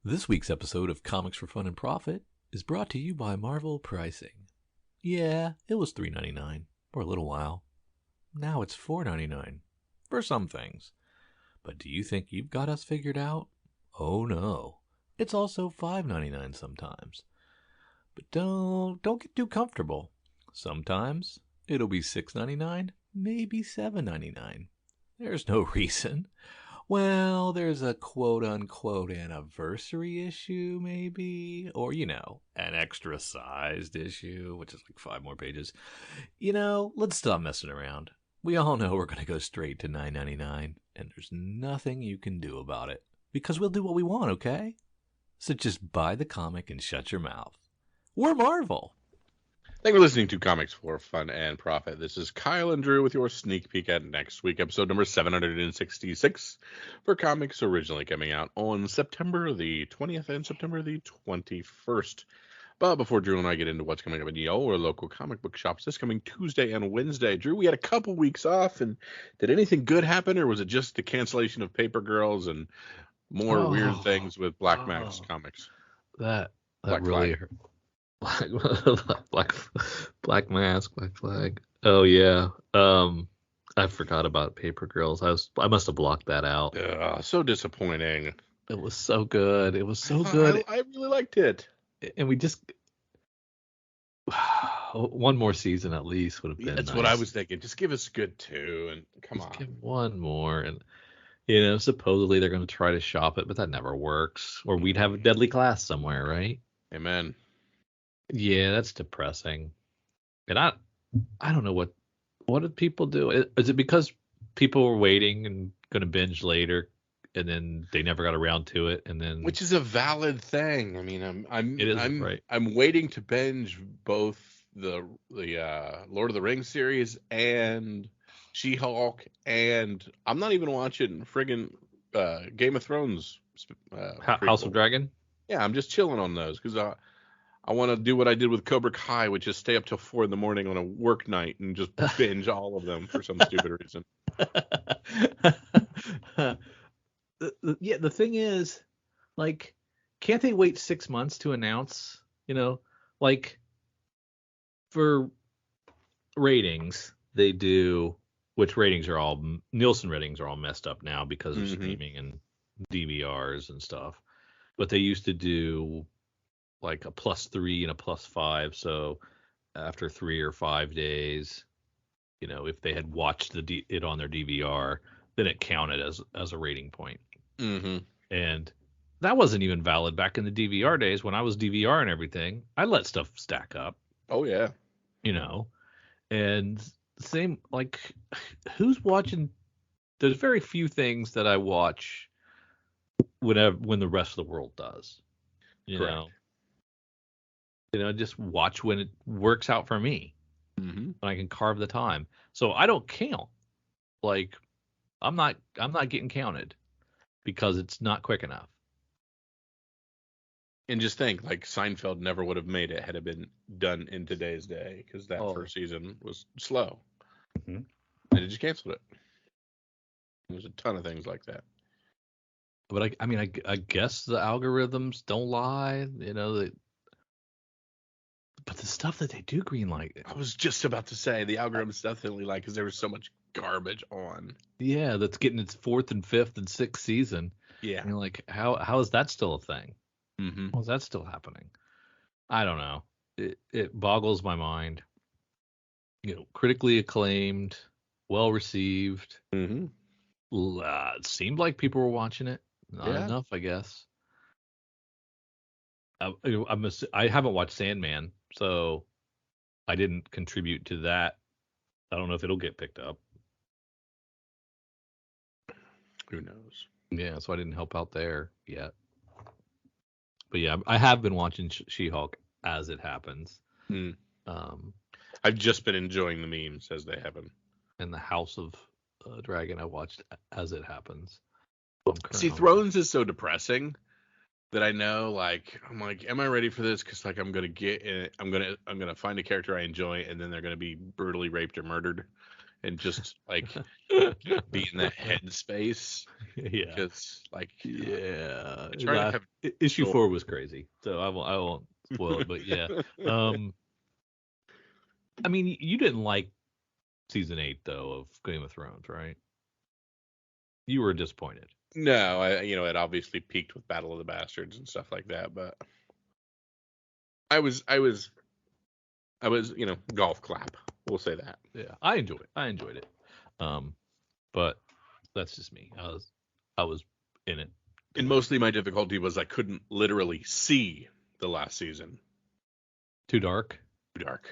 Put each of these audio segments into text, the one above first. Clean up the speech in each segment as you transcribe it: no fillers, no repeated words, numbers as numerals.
This week's episode of Comics for Fun and Profit is brought to you by Marvel Pricing. Yeah, it was $3.99 for a little while. Now it's $4.99 for some things. But do you think you've got us figured out? Oh no. It's also $5.99 sometimes. But don't get too comfortable. Sometimes it'll be $6.99, maybe $7.99. There's no reason. Well, there's a quote-unquote anniversary issue, maybe, or, an extra-sized issue, which is like 5 more pages. Let's stop messing around. We all know we're going to go straight to $9.99, and there's nothing you can do about it, because we'll do what we want, okay? So just buy the comic and shut your mouth. We're Marvel. Thank you for listening to Comics for Fun and Profit. This is Kyle and Drew with your sneak peek at next week, episode number 766 for comics originally coming out on September the 20th and September the 21st. But before Drew and I get into what's coming up in your local comic book shops this coming Tuesday and Wednesday, Drew, we had a couple weeks off, and did anything good happen, or was it just the cancellation of Paper Girls and more weird things with Black Max comics? That Black really Flag. hurt. Black Mask, Black Flag. Oh yeah. I forgot about Paper Girls. I must have blocked that out. So disappointing. It was so good. It was so good. I really liked it. And we just one more season at least would have been. That's nice. what I was thinking. Just give us good 2 and come Just on. give one more, and supposedly they're going to try to shop it, but that never works. Or we'd have a Deadly Class somewhere, right? Amen. Yeah, that's depressing. And I don't know what did people do? Is it because people were waiting and going to binge later, and then they never got around to it, and then Which is a valid thing. I mean, right. I'm waiting to binge both the Lord of the Rings series and She-Hulk, and I'm not even watching friggin' Game of Thrones. House of Dragon. Yeah, I'm just chilling on those because I want to do what I did with Cobra Kai, which is stay up till 4 a.m. on a work night and just binge all of them for some stupid reason. The thing is, like, can't they wait 6 months to announce? Like for ratings, they do. Which ratings are all Nielsen ratings are all messed up now because of streaming and DVRs and stuff. But they used to do like a +3 and a +5. So after 3 or 5 days, if they had watched it on their DVR, then it counted as a rating point. Mm-hmm. And that wasn't even valid back in the DVR days when I was DVR and everything. I let stuff stack up. Oh yeah. And same, like, who's watching? There's very few things that I watch when the rest of the world does. Correct. Just watch when it works out for me. Mm-hmm. When I can carve the time. So I don't count. Like, I'm not getting counted because it's not quick enough. And just think, like, Seinfeld never would have made it had it been done in today's day because that first season was slow. Mm-hmm. And it just canceled it. There's a ton of things like that. But I guess the algorithms don't lie. But the stuff that they do greenlight. I was just about to say the algorithms definitely lie because there was so much garbage on. Yeah, that's getting its 4th and 5th and 6th season. Yeah. And you're like, how is that still a thing? Mm-hmm. How is that still happening? I don't know. It boggles my mind. Critically acclaimed, well received. Mm-hmm. It seemed like people were watching it. Not enough, I guess. I haven't watched Sandman, so I didn't contribute to that. I don't know if it'll get picked up. Who knows? Yeah, so I didn't help out there yet. But yeah, I have been watching She-Hulk as it happens. Mm. I've just been enjoying the memes as they happen. And the House of Dragon I watched as it happens. See, Thrones is so depressing that I know, like, I'm like, am I ready for this? Because, like, I'm gonna find a character I enjoy, and then they're gonna be brutally raped or murdered, and just like be in that headspace. Yeah. Because like Yeah. I try to have Issue joy. 4 was crazy, so I won't spoil it, but yeah. I mean, you didn't like season 8 though of Game of Thrones, right? You were disappointed. No, it obviously peaked with Battle of the Bastards and stuff like that, but I was golf clap. We'll say that. Yeah, I enjoyed it. But that's just me. I was in it. And mostly my difficulty was I couldn't literally see the last season. Too dark. Too dark.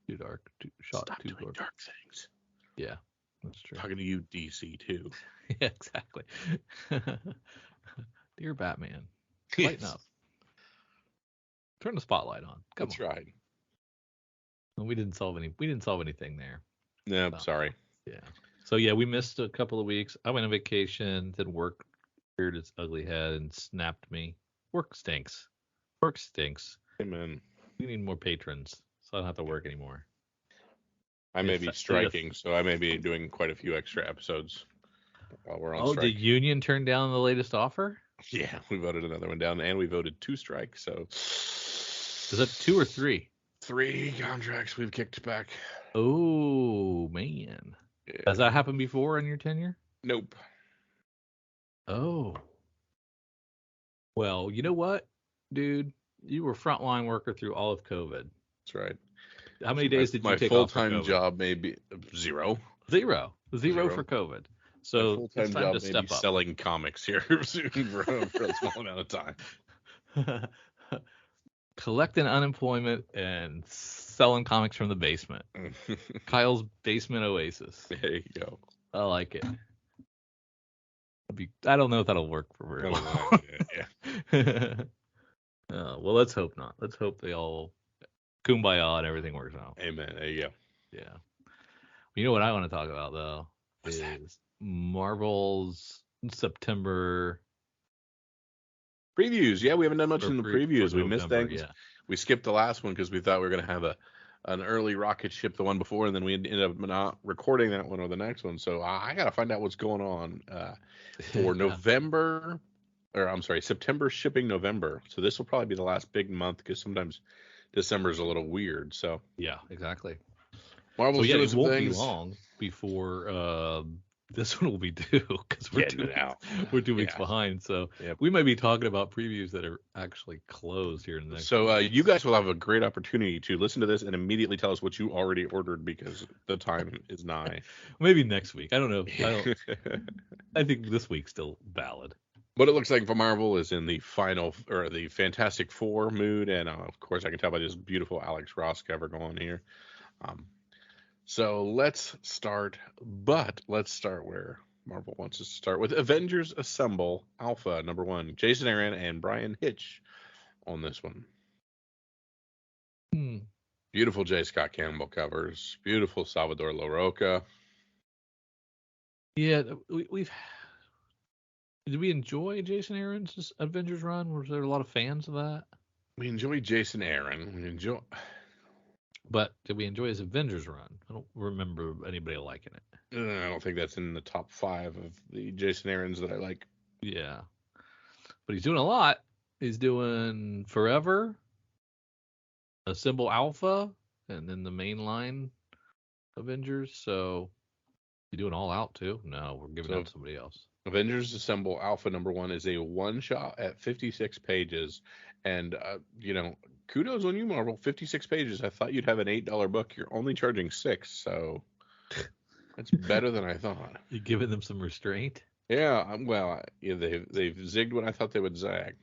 Too dark. Stop Too doing dark things. Yeah, that's true. Talking to you, DC too. Yeah, exactly. Dear Batman, lighten up. Turn the spotlight on. That's right. We didn't solve anything there. No, sorry. Yeah. So yeah, we missed a couple of weeks. I went on vacation, then work reared its ugly head and snapped me. Work stinks. Amen. We need more patrons, so I don't have to work anymore. I may be striking, so I may be doing quite a few extra episodes while we're on strike. Oh, did Union turn down the latest offer? Yeah, we voted another one down, and we voted 2 strikes. So is that 2 or 3? 3 contracts we've kicked back. Oh man, yeah. Has that happened before in your tenure? Nope. Oh. Well, you know what, dude? You were frontline worker through all of COVID. That's right. How many days did you take off for COVID? My full-time job may be 0. Zero for COVID. So full-time job may be selling comics here soon for a small amount of time. Collecting unemployment and selling comics from the basement. Kyle's basement oasis. There you go. I like it. I don't know if that'll work for very long. Yeah. Well, let's hope not. Let's hope they all kumbaya and everything works out. Amen. There you go. Yeah. You know what I want to talk about though? What's that? Marvel's September previews. Yeah, we haven't done much in the previews. We missed things. Yeah. We skipped the last one because we thought we were going to have an early rocket ship the one before, and then we ended up not recording that one or the next one. So I got to find out what's going on for September shipping November. So this will probably be the last big month because sometimes December is a little weird. So yeah, exactly. Marvel's doing some won't things. Be long before this one will be due because we're 2 weeks behind. So we might be talking about previews that are actually closed here in the next. So you guys will have a great opportunity to listen to this and immediately tell us what you already ordered because the time is nigh. Maybe next week. I don't know. I think this week's still valid. What it looks like for Marvel is in the final or the Fantastic Four mood, and of course I can tell by this beautiful Alex Ross cover going here. So let's start where Marvel wants us to start with Avengers Assemble Alpha #1. Jason Aaron and Brian Hitch on this one. Beautiful J. Scott Campbell covers. Beautiful Salvador Larroca. Yeah, did we enjoy Jason Aaron's Avengers run? Was there a lot of fans of that? We enjoy Jason Aaron. But did we enjoy his Avengers run? I don't remember anybody liking it. I don't think that's in the top 5 of the Jason Aarons that I like. Yeah. But he's doing a lot. He's doing Forever, Assemble Alpha, and then the mainline Avengers. So you doing All Out too? No, we're giving that to somebody else. Avengers Assemble Alpha #1 is a one-shot at 56 pages. And, kudos on you, Marvel. 56 pages. I thought you'd have an $8 book. You're only charging $6, so that's better than I thought. You giving them some restraint? Yeah, well, they've zigged when I thought they would zag.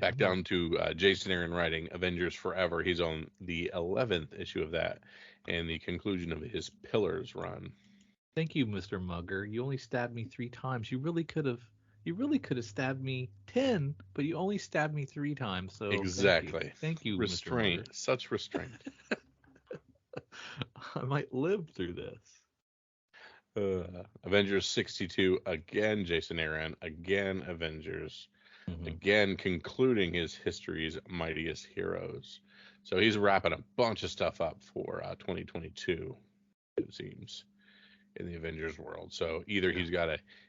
Back down to Jason Aaron writing Avengers Forever. He's on the 11th issue of that and the conclusion of his Pillars run. Thank you, Mr. Mugger. You only stabbed me 3 times. You really could have stabbed me 10, but you only stabbed me 3 times. So exactly. Thank you, restraint. Mr. Mugger. Such restraint. I might live through this. Avengers 62 again. Jason Aaron again. Avengers again, concluding his history's mightiest heroes. So he's wrapping a bunch of stuff up for 2022, it seems, in the Avengers world. So either he's got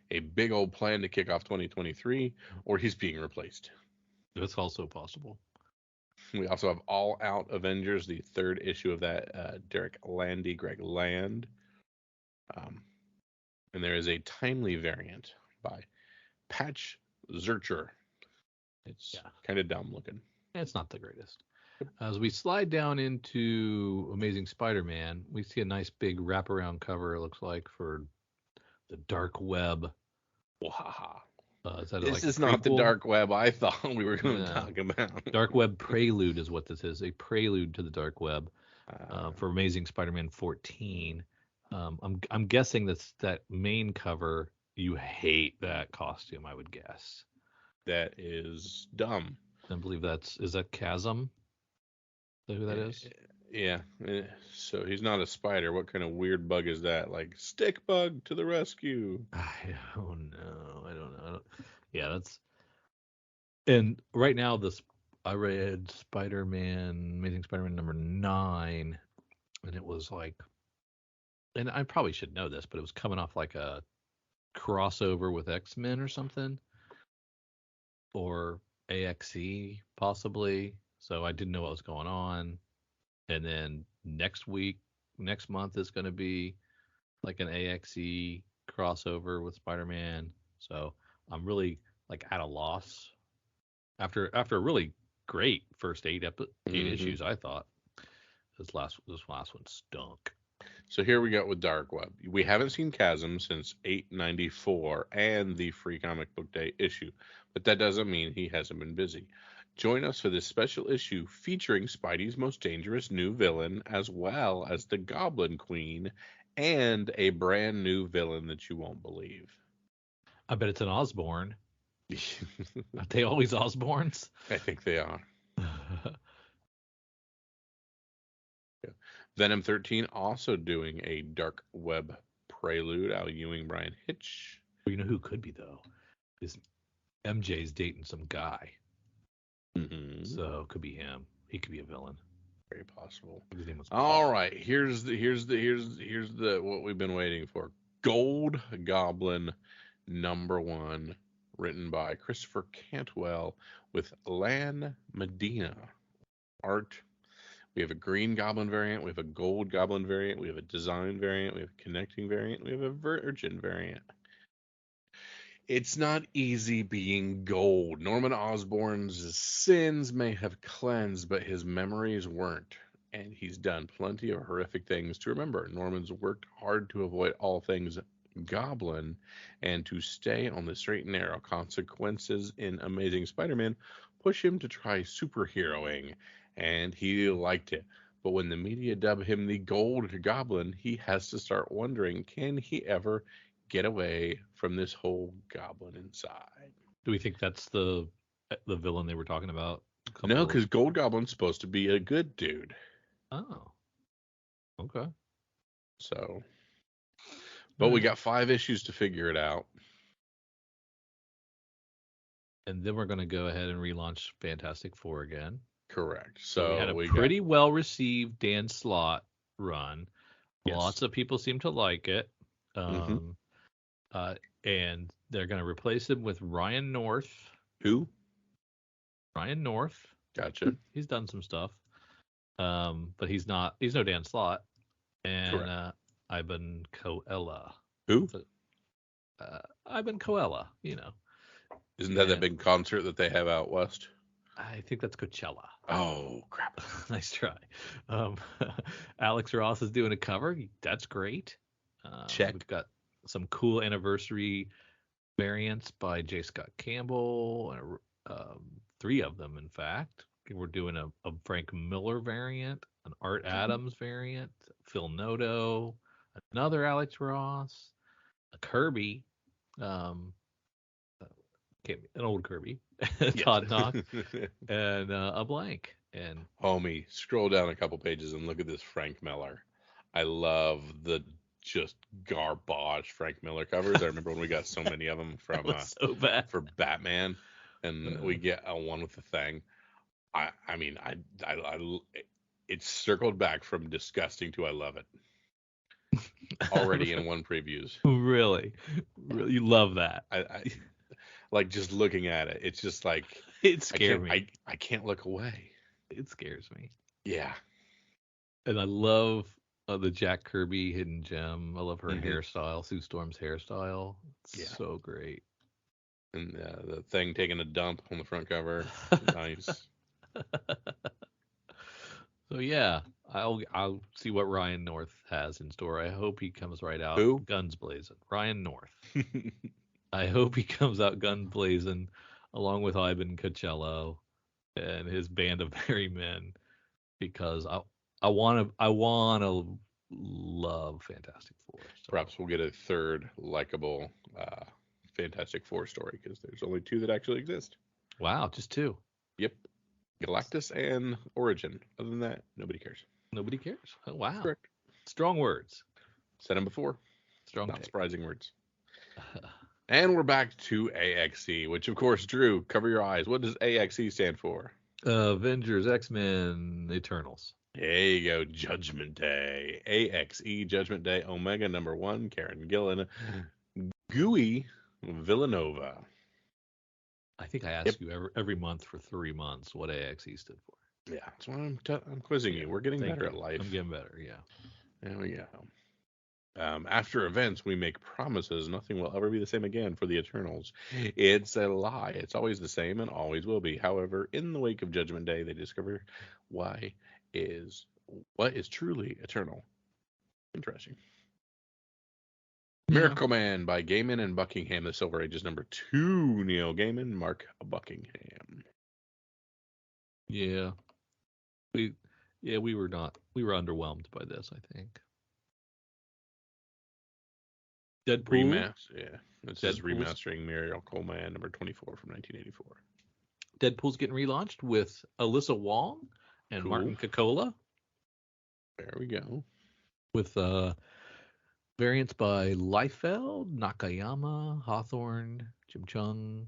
a big old plan to kick off 2023, or he's being replaced. That's also possible. We also have All Out Avengers, the third issue of that, Greg Land. And there is a timely variant by Patch Zurcher. It's kind of dumb looking. It's not the greatest. As we slide down into Amazing Spider-Man, we see a nice big wraparound cover, it looks like, for the Dark Web. Wahaha. This is not the Dark Web I thought we were going to talk about. Dark Web Prelude is what this is, a prelude to the Dark Web for Amazing Spider-Man 14. I'm guessing that main cover, you hate that costume, I would guess. That is dumb. I believe is that Chasm? Is that who that is? Yeah. So he's not a spider. What kind of weird bug is that? Like stick bug to the rescue. I don't know. Yeah, that's. And right now, I read Amazing Spider-Man number 9, and it was like, and I probably should know this, but it was coming off like a crossover with X-Men or something, or AXE possibly. So I didn't know what was going on. And then next month is going to be like an AXE crossover with Spider-Man. So I'm really like at a loss after a really great first 8 issues. I thought this last one stunk. So here we go with Dark Web. We haven't seen Chasm since 894 and the Free Comic Book Day issue, but that doesn't mean he hasn't been busy. Join us for this special issue featuring Spidey's most dangerous new villain, as well as the Goblin Queen, and a brand new villain that you won't believe. I bet it's an Osborn. Are they always Osborns? I think they are. Venom 13 also doing a Dark Web prelude. Al Ewing, Brian Hitch. You know who could be, though? Is MJ's dating some guy. Mm-hmm. So it could be him. He could be a villain. Very possible. His name was All right. Here's the what we've been waiting for. Gold Goblin number 1, written by Christopher Cantwell with Lan Medina. Art. We have a Green Goblin variant. We have a Gold Goblin variant. We have a Design variant. We have a Connecting variant. We have a Virgin variant. It's not easy being gold. Norman Osborn's sins may have cleansed, but his memories weren't. And he's done plenty of horrific things to remember. Norman's worked hard to avoid all things Goblin and to stay on the straight and narrow. Consequences in Amazing Spider-Man push him to try superheroing, and he liked it. But when the media dub him the Gold Goblin, he has to start wondering, can he ever get away from this whole goblin inside? Do we think that's the villain they were talking about? No, because Gold Goblin's supposed to be a good dude. Oh. Okay. So, but we got 5 issues to figure it out. And then we're going to go ahead and relaunch Fantastic Four again. Correct. So we had a pretty well-received Dan Slott run. Yes. Lots of people seem to like it. And they're going to replace him with Ryan North. Who? Ryan North. Gotcha. He's done some stuff. But he's no Dan Slott. And Ivan Coella. Who? Ivan Coella, you know. Isn't that big concert that they have out west? I think that's Coachella. Oh, crap. Nice try. Alex Ross is doing a cover. That's great. Check. We've got some cool anniversary variants by J. Scott Campbell, 3 of them, in fact. We're doing a Frank Miller variant, an Art Adams variant, Phil Noto, another Alex Ross, a Kirby, an old Kirby, Todd Knock, and a blank. And homie, scroll down a couple pages and look at this Frank Miller. I love the just garbage Frank Miller covers. I remember when we got so many of them from so bad. For Batman, and we get one with the Thing. I mean, It's circled back from disgusting to I love it. Already in one previews. Really? Yeah. Really? You love that. I like just looking at it. It's just like It scared me. I can't look away. It scares me. Yeah. And I love the Jack Kirby hidden gem. I love her Mhm. hairstyle, Sue Storm's hairstyle. It's Yeah. so great. And the thing taking a dump on the front cover. Nice. So yeah, I'll see what Ryan North has in store. I hope he comes right out Who? guns blazing. Ryan North. I hope he comes out guns blazing along with Ivan Cocello and his band of merry men because I wanna love Fantastic Four. So. Perhaps we'll get a third likable Fantastic Four story because there's only two that actually exist. Wow, just two. Yep. Galactus and Origin. Other than that, nobody cares. Nobody cares. Oh, wow. Correct. Strong words. Said them before. Strong Not take. surprising words. And we're back to AXE, which of course, Drew, cover your eyes. What does AXE stand for? Avengers, X-Men, Eternals. There you go. Judgment Day. AXE Judgment Day. Omega #1. Karen Gillan. Gooey Villanova. I think I ask you every month for 3 months what AXE stood for. Yeah, that's why I'm quizzing you. We're getting better at life. I'm getting better, yeah. There we go. After events, we make promises. Nothing will ever be the same again for the Eternals. It's a lie. It's always the same and always will be. However, in the wake of Judgment Day, they discover what is truly eternal. Interesting. Yeah. Miracle Man by Gaiman and Buckingham. The Silver Age is #2. Neil Gaiman, Mark Buckingham. Yeah. We were underwhelmed by this, I think. Deadpool. Yeah. This is remastering Miracle Man #24 from 1984. Deadpool's getting relaunched with Alyssa Wong and Cool. Martin Cocola. There we go. With variants by Liefeld, Nakayama, Hawthorne, Jim Chung,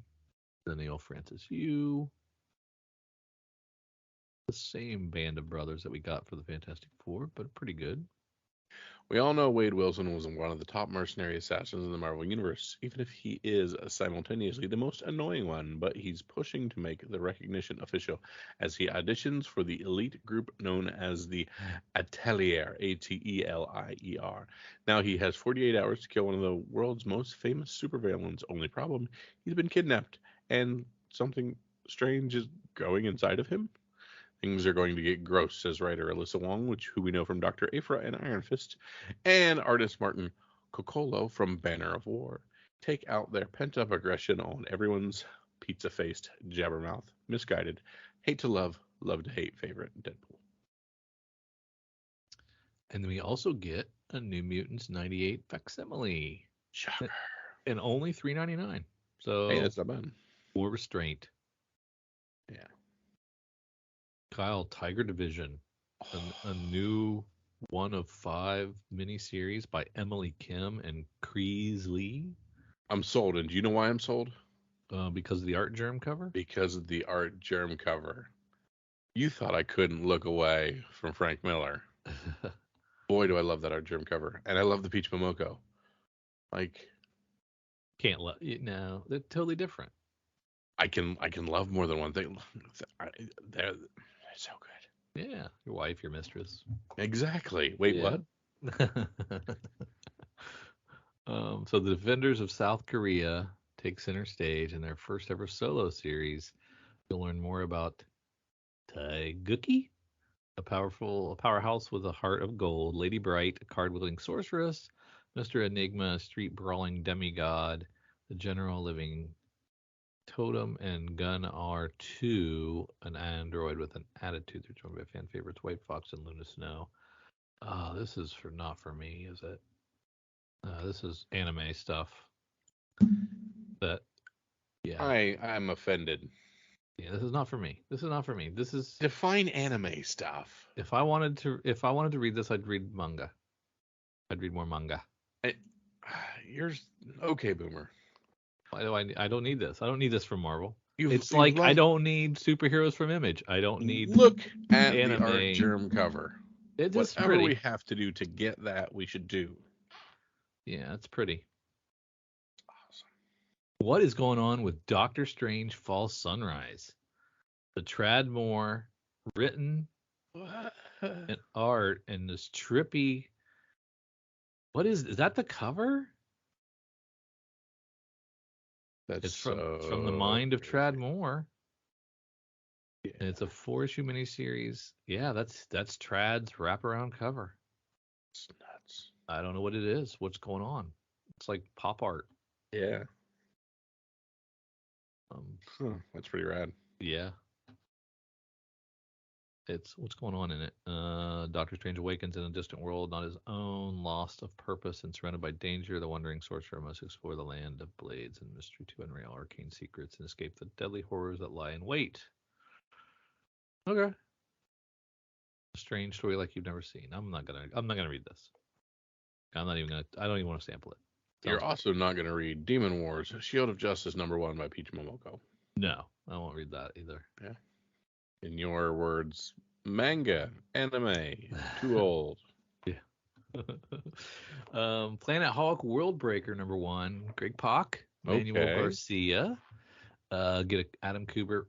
Neil Francis Yu. The same band of brothers that we got for the Fantastic Four, but pretty good. We all know Wade Wilson was one of the top mercenary assassins in the Marvel Universe, even if he is simultaneously the most annoying one, but he's pushing to make the recognition official as he auditions for the elite group known as the Atelier, Atelier. Now he has 48 hours to kill one of the world's most famous supervillains. Only problem, he's been kidnapped, and something strange is going inside of him. Things are going to get gross, says writer Alyssa Wong, who we know from Dr. Aphra and Iron Fist, and artist Martin Coccolo from Banner of War. Take out their pent-up aggression on everyone's pizza-faced, jabbermouth, misguided, hate to love, love to hate favorite, Deadpool. And we also get a New Mutants 98 facsimile. Shocker. And only $3.99. So hey, that's not bad. More restraint. Yeah. Kyle, Tiger Division, a new 1 of 5 miniseries by Emily Kim and Kreese Lee. I'm sold, and do you know why I'm sold? Because of the art germ cover? Because of the art germ cover. You thought I couldn't look away from Frank Miller. Boy, do I love that art germ cover, and I love the Peach Momoko. Like, can't love. No, they're totally different. I can love more than one thing. They're so good. Yeah, your wife, your mistress. Exactly. Wait, yeah. what? So the Defenders of South Korea take center stage in their first ever solo series. You'll learn more about Taeguki, a powerhouse with a heart of gold, Lady Bright, a card-wielding sorceress, Mr. Enigma, a street-brawling demigod, the general living totem, and Gun R2, an android with an attitude. They're joined by fan favorites White Fox and Luna Snow. This is not for me, is it? This is anime stuff. I'm offended. Yeah, this is not for me. This is define anime stuff. If I wanted to read this, I'd read manga. I'd read more manga. You're okay, Boomer. Why do I don't need this. I don't need this from Marvel. It's You like I love- don't need superheroes from Image. I don't need Look at the anime. art germ cover. It's just Whatever pretty. we have to do to get that, we should do. Yeah, it's pretty. Awesome. What is going on with Doctor Strange Fall Sunrise? The Trad Moore written and art and this trippy. What is that the cover? That's It's from the mind of Trad Moore. Yeah. And it's a 4-issue miniseries. Yeah, that's Trad's wraparound cover. It's nuts. I don't know what it is. What's going on? It's like pop art. Yeah. That's pretty rad. Yeah. It's what's going on in it. Doctor Strange awakens in a distant world, not his own, lost of purpose and surrounded by danger. The wandering sorcerer must explore the land of blades and mystery to unravel arcane secrets and escape the deadly horrors that lie in wait. Okay. A strange story like you've never seen. I'm not gonna read this. I don't even want to sample it. You're also not going to read Demon Wars, Shield of Justice #1 by Peach Momoko. No, I won't read that either. Yeah. In your words, manga, anime, too old. Planet Hulk World Breaker #1, Greg Pak, Manuel Okay. Garcia, get Adam Kubert,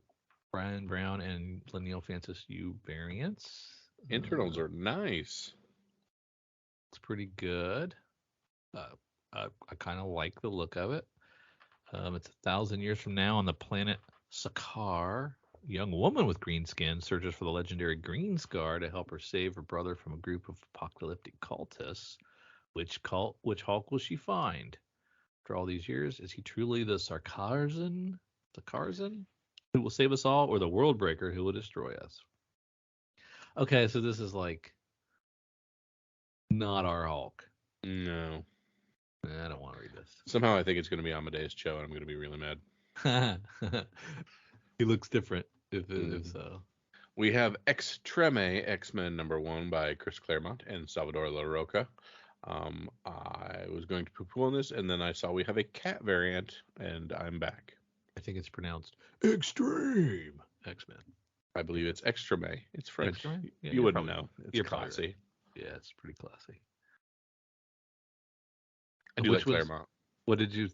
Brian Brown, and Lineal Francis U variants. Internals are nice. It's pretty good. I kind of like the look of it. It's 1,000 years from now on the planet Sakaar. A young woman with green skin searches for the legendary Green Scar to help her save her brother from a group of apocalyptic cultists. Which Hulk will she find? After all these years, is he truly the Sakarzan who will save us all, or the World Breaker who will destroy us? Okay, so this is like not our Hulk. No. I don't want to read this. Somehow I think it's going to be Amadeus Cho, and I'm going to be really mad. He looks different, if so. We have Extreme X-Men #1 by Chris Claremont and Salvador La Roca. I was going to poo-poo on this, and then I saw we have a cat variant, and I'm back. I think it's pronounced Extreme X-Men. I believe it's Extreme. It's French. Extreme? Yeah, you wouldn't know. It's you're classy. right. Yeah, it's pretty classy. I do like Claremont. What did you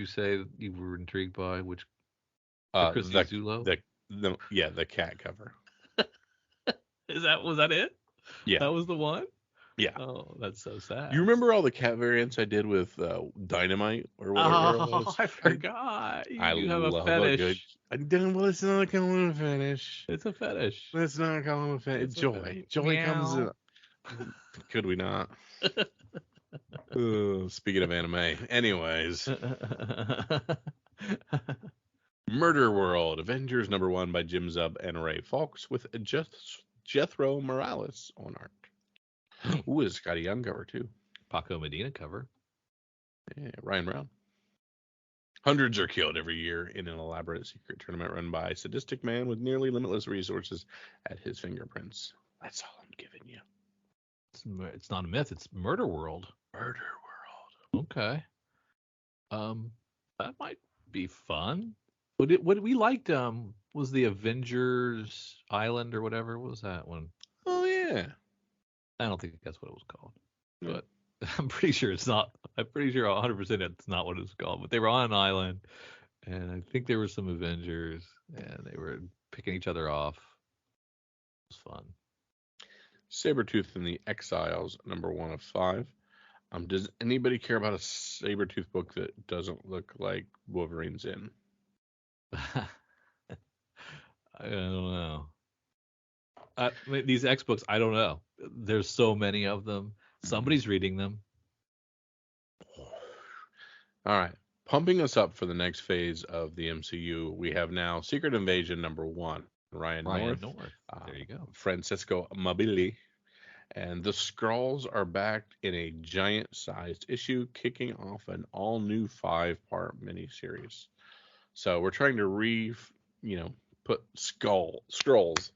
say you were intrigued by? Which Chrissy Zulo? The cat cover. Was that it? Yeah. That was the one? Yeah. Oh, that's so sad. You remember all the cat variants I did with Dynamite or whatever it was? I forgot. You have love a fetish. good. I didn't. Well, it's not calling a fetish. It's a fetish. It's not calling a fetish. It's joy. Joy comes in. Could we not? Speaking of anime, anyways. Murder World, Avengers #1 by Jim Zub and Ray Fawkes with Jethro Morales on art. Ooh, it's got a young cover too. Paco Medina cover. Yeah, Ryan Brown. Hundreds are killed every year in an elaborate secret tournament run by a sadistic man with nearly limitless resources at his fingerprints. That's all I'm giving you. It's not a myth. It's Murder World. Murder World. Okay. That might be fun. What we liked was the Avengers Island or whatever. What was that one? Oh yeah. I don't think that's what it was called, Yeah. but I'm pretty sure it's not. I'm pretty sure 100% it's not what it's called. But they were on an island, and I think there were some Avengers, and they were picking each other off. It was fun. Sabretooth and the Exiles, #1 of 5. Does anybody care about a Sabretooth book that doesn't look like Wolverine's in? I don't know. These X books, I don't know. There's so many of them. Somebody's reading them. All right. Pumping us up for the next phase of the MCU, we have now Secret Invasion #1. Ryan North. There you go. Francisco Mabili. And the Skrulls are back in a giant-sized issue, kicking off an all-new 5-part miniseries. So we're trying to put Skrulls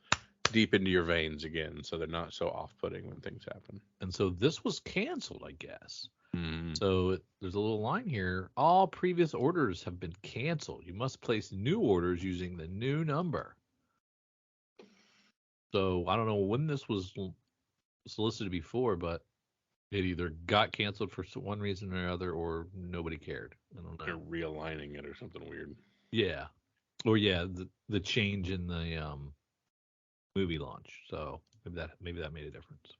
deep into your veins again, so they're not so off-putting when things happen. And so this was canceled, I guess. So there's a little line here. All previous orders have been canceled. You must place new orders using the new number. So I don't know when this was solicited before, but it either got canceled for one reason or another, or nobody cared. I don't They're know. realigning it or something weird. Yeah, or yeah, the change in the movie launch. So maybe that made a difference.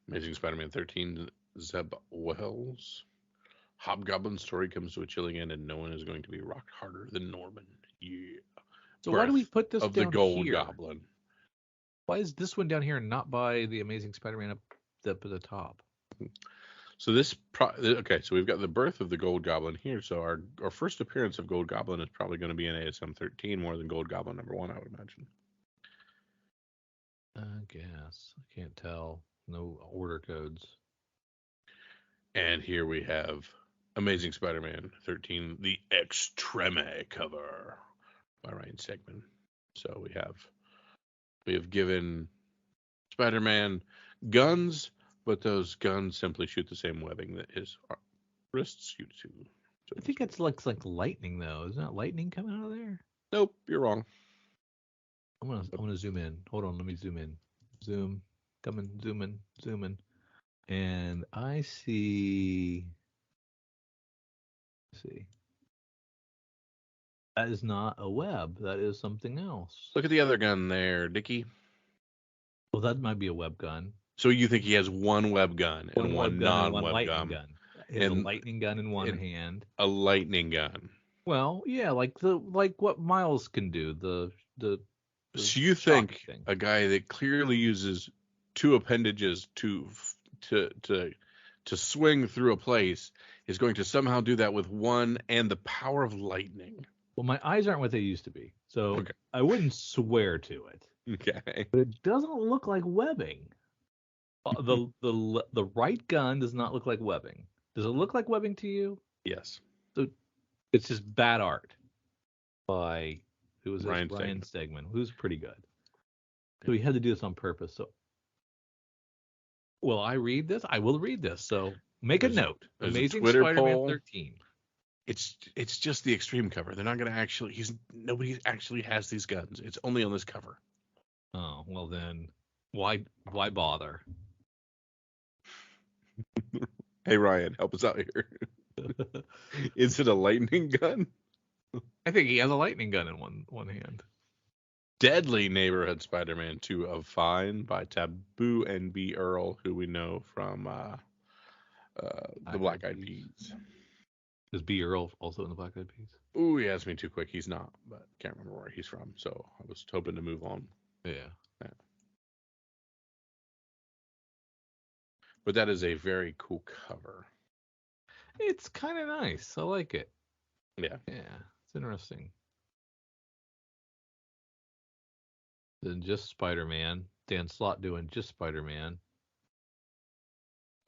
Amazing Spider-Man 13, Zeb Wells. Hobgoblin's story comes to a chilling end, and no one is going to be rocked harder than Norman. Yeah. So why do we Birth put this of the down Gold here? Goblin. Why is this one down here and not by the Amazing Spider-Man up at the top? So okay, so we've got the birth of the Gold Goblin here. So our first appearance of Gold Goblin is probably going to be in ASM 13 more than Gold Goblin #1, I would imagine. I guess. I can't tell. No order codes. And here we have Amazing Spider-Man 13, the Extreme cover by Ryan Stegman. So we have given Spider-Man guns, but those guns simply shoot the same webbing that his wrists shoot to. So I think it's like lightning though. Isn't that lightning coming out of there? nope, you're wrong. I'm gonna zoom in. Hold on, let me zoom in. Zoom. Zoom in. And I see. Let's see. That is not a web. That is something else. Look at the other gun there, Dickie. Well, that might be a web gun. So you think he has one web gun and one non-web lightning gun, He has a lightning gun in one hand. a lightning gun. Well, yeah, like what Miles can do. The so you think thing. A guy that clearly uses two appendages to swing through a place is going to somehow do that with one and the power of lightning? Well, my eyes aren't what they used to be, so Okay. I wouldn't swear to it. Okay. But it doesn't look like webbing. The right gun does not look like webbing. Does it look like webbing to you? Yes. So it's just bad art by Ryan Stegman. Stegman, who's pretty good. So he had to do this on purpose. So, will I read this? I will read this. So make a note. Amazing Spider-Man 13. It's just the Extreme cover. They're not going to actually. Nobody actually has these guns. It's only on this cover. Oh well, then why bother? Hey Ryan, help us out here. Is it a lightning gun? I think he has a lightning gun in one hand. Deadly Neighborhood Spider-Man 2 of Fine by Taboo and B. Earl, who we know from the Black Eyed Peas. Is B. Earl also in the Black Eyed Peas? Ooh, he asked me too quick. He's not, but can't remember where he's from, so I was hoping to move on. Yeah. But that is a very cool cover. It's kind of nice. I like it. Yeah. Yeah, it's interesting. Then just Spider-Man. Dan Slott doing just Spider-Man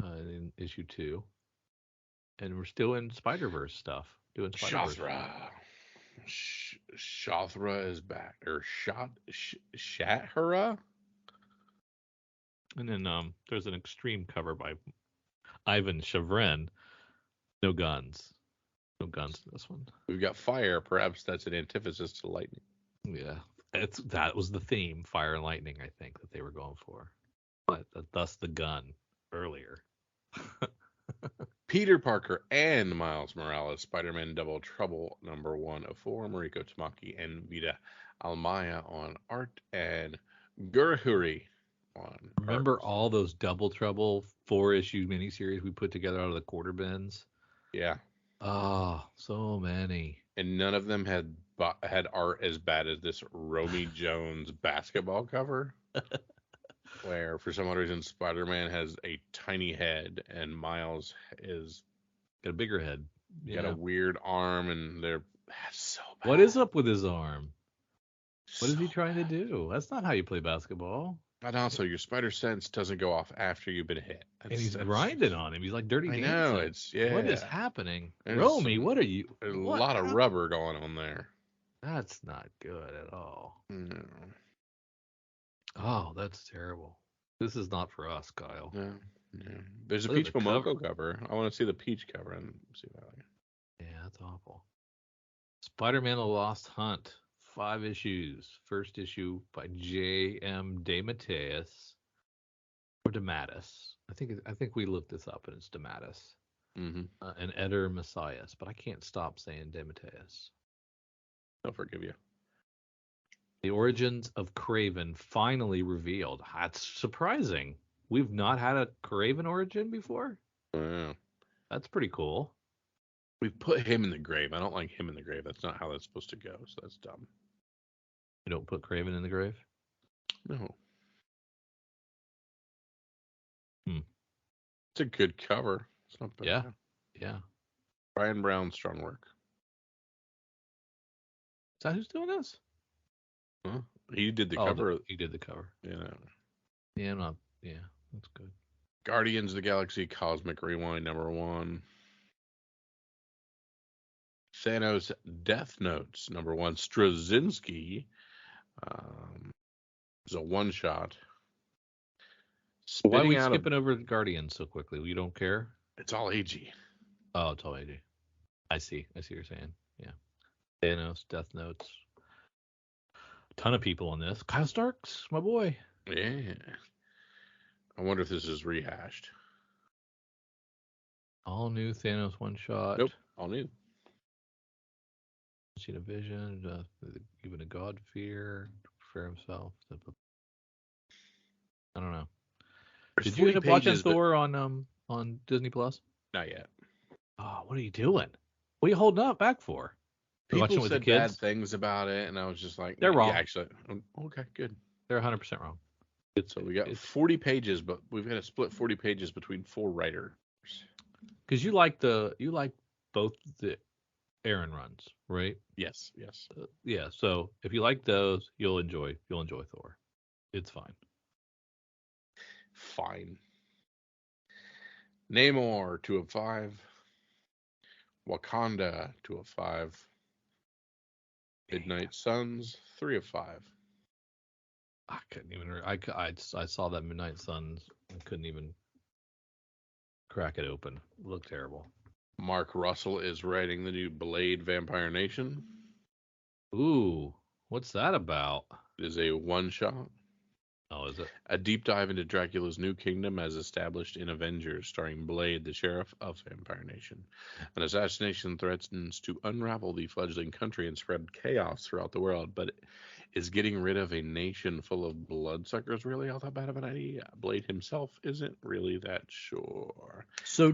in issue 2. And we're still in Spider-Verse stuff. Doing Spider-Verse. Shothra is back. Or Shathra? And then there's an Extreme cover by Ivan Chevrin. No guns. No guns in this one. We've got fire. Perhaps that's an antithesis to lightning. Yeah. That was the theme, fire and lightning, I think, that they were going for. But thus the gun earlier. Peter Parker and Miles Morales, Spider-Man Double Trouble #1 of 4, Mariko Tamaki and Vida Almaya on art, and Gurhuri on Remember art. all those Double Trouble 4-issue miniseries we put together out of the quarter bins? Yeah. Oh, so many. And none of them had art as bad as this Romy Jones basketball cover. Where for some odd reason Spider-Man has a tiny head and Miles is got a bigger head. Got a weird arm, and they're so bad. What is up with his arm? What is he trying to do? That's not how you play basketball. And also, your spider sense doesn't go off after you've been hit. And he's grinding on him. He's like Dirty Dancing. I know, What is happening? There's Romy, what are you? There's a lot of rubber going on there. That's not good at all. No. Oh, that's terrible. This is not for us, Kyle. No. Yeah. There's a Look at Peach the Momoko cover. I want to see the Peach cover and see that. Yeah, that's awful. Spider-Man: The Lost Hunt, 5 issues. First issue by J.M. DeMatteis or DeMatteis. I think we looked this up and it's DeMatteis. Mm-hmm. And Eder Messias, but I can't stop saying DeMatteis. I'll forgive you. The origins of Kraven finally revealed. That's surprising. We've not had a Kraven origin before. Yeah. That's pretty cool. We've put him in the grave. I don't like him in the grave. That's not how that's supposed to go. So that's dumb. You don't put Kraven in the grave? No. It's a good cover. It's not bad. Yeah. Yeah. Brian Brown, strong work. Is that who's doing this? Huh? He did the cover. He did the cover. Yeah. Yeah, that's good. Guardians of the Galaxy Cosmic Rewind #1. Thanos Death Notes #1. Straczynski is a one-shot. Why are we skipping over the Guardians so quickly? You don't care? It's all AG. Oh, it's all AG. I see what you're saying. Yeah. Thanos, Death Notes. A ton of people on this. Kyle Starks, my boy. Yeah. I wonder if this is rehashed. All new Thanos one shot. Nope. All new. Seen a vision, even a god fear for himself. I don't know. Did you end up watching Thor on Disney Plus? Not yet. Oh, what are you doing? What are you holding up back for? People said bad things about it, and I was just like, they're wrong. Yeah, actually, okay, good. They're 100% wrong. So we got 40 pages, but we've got to split 40 pages between 4 writers. Because you like both the Aaron runs, right? Yes. Yeah. So if you like those, you'll enjoy Thor. It's fine. Fine. Namor 2 of 5. Wakanda 2 of 5. Midnight Suns 3 of 5. I couldn't even. I saw that Midnight Suns. I couldn't even crack it open. It looked terrible. Mark Russell is writing the new Blade Vampire Nation. Ooh, what's that about? It is a one-shot. Oh, is it? A deep dive into Dracula's new kingdom as established in Avengers, starring Blade, the sheriff of Vampire Nation. An assassination threatens to unravel the fledgling country and spread chaos throughout the world, but is getting rid of a nation full of bloodsuckers really all that bad of an idea? Blade himself isn't really that sure. So,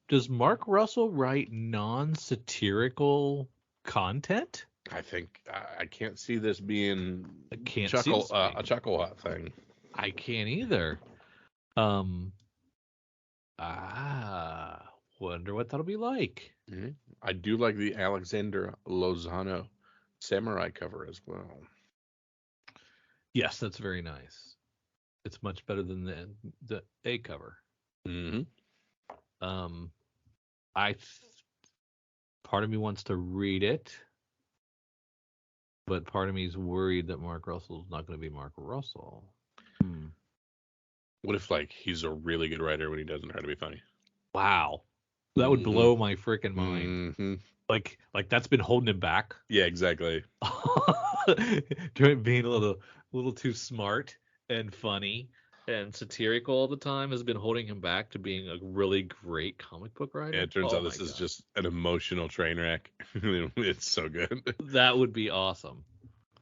does Mark Russell write non-satirical content? I think I can't see this being a chuckle hut thing. I can't either. Wonder what that'll be like. Mm-hmm. I do like the Alexander Lozano samurai cover as well. Yes, that's very nice. It's much better than the A cover. Mm-hmm. Part of me wants to read it, but part of me is worried that Mark Russell's not going to be Mark Russell. What if he's a really good writer when he doesn't try to be funny? Wow, that would blow my freaking mind. Mm-hmm. Like that's been holding him back. Yeah, exactly. Being a little too smart and funny and satirical all the time has been holding him back to being a really great comic book writer. Yeah, it turns out this is just an emotional train wreck. It's so good. That would be awesome.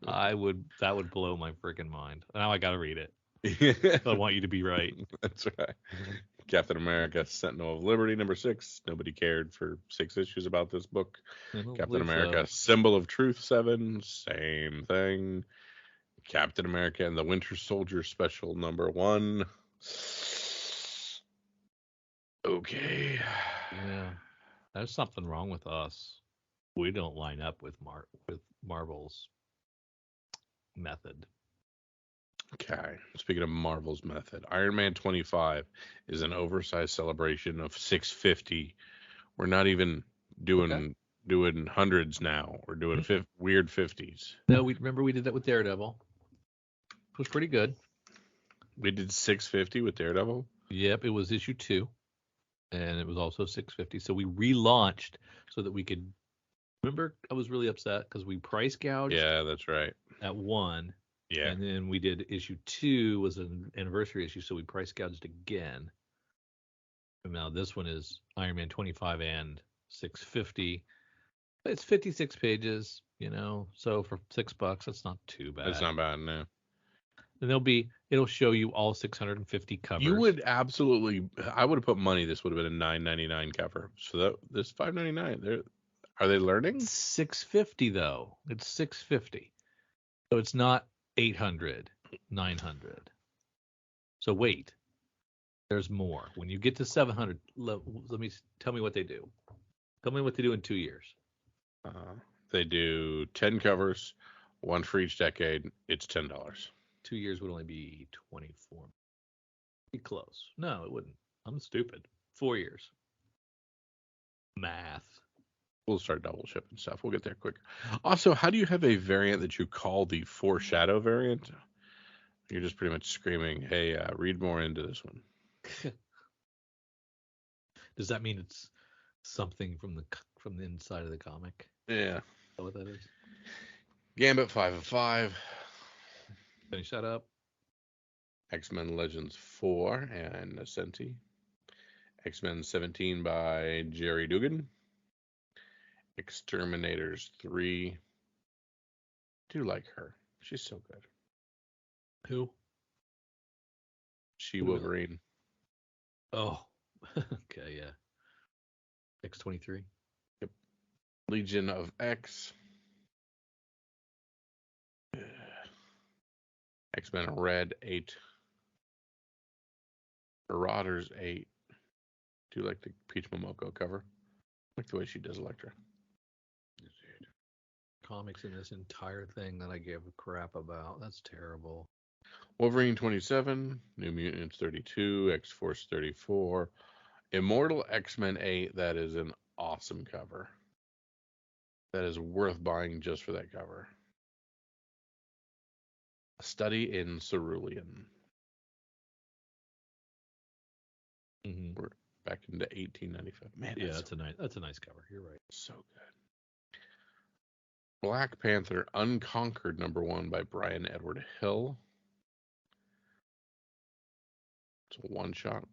That would blow my freaking mind. Now I gotta read it. I want you to be right. That's right. Captain America, Sentinel of Liberty, #6. Nobody cared for 6 issues about this book. Captain America, Symbol of Truth, 7. Same thing. Captain America and the Winter Soldier Special #1. Okay. Yeah. There's something wrong with us. We don't line up with Marvel's method. Okay. Speaking of Marvel's method, Iron Man 25 is an oversized celebration of 650. We're not even doing hundreds now. We're doing weird 50s. No, we did that with Daredevil. It was pretty good. We did 650 with Daredevil? Yep, it was issue 2, and it was also $6.50. So we relaunched so that we could. Remember, I was really upset because we price gouged Yeah, that's right. at 1, Yeah. and then we did issue 2 was an anniversary issue, so we price gouged again. And now this one is Iron Man 25 and $6.50. It's 56 pages, so for $6, that's not too bad. That's not bad, no. And it'll show you all 650 covers. You would absolutely. I would have put money. This would have been a $9.99 cover. So this $5.99. Are they learning? It's $6.50 though. It's $6.50. So it's not 800, 900. So wait, there's more. When you get to 700, tell me what they do. Tell me what they do in 2 years. They do 10 covers, one for each decade. It's $10. 2 years would only be 24. Be close. No, it wouldn't. I'm stupid. 4 years. Math. We'll start double shipping stuff. We'll get there quick. Also, how do you have a variant that you call the foreshadow variant? You're just pretty much screaming, "Hey, read more into this one." Does that mean it's something from the inside of the comic? Yeah. Is that what that is? Gambit 5 of 5. Finish that up. X-Men Legends 4 and Ascenti. X-Men 17 by Jerry Dugan. Exterminators 3. I do like her. She's so good. Who? Wolverine. Oh, okay, yeah. X-23. Yep. Legion of X. X-Men Red 8. Marauders 8. Do you like the Peach Momoko cover? I like the way she does Elektra. Comics in this entire thing that I gave a crap about. That's terrible. Wolverine 27. New Mutants 32. X-Force 34. Immortal X-Men 8. That is an awesome cover. That is worth buying just for that cover. A Study in Cerulean. Mm-hmm. We're back into 1895. Man, yeah, that's a nice cover. You're right. So good. Black Panther Unconquered #1 by Brian Edward Hill. It's a one-shot.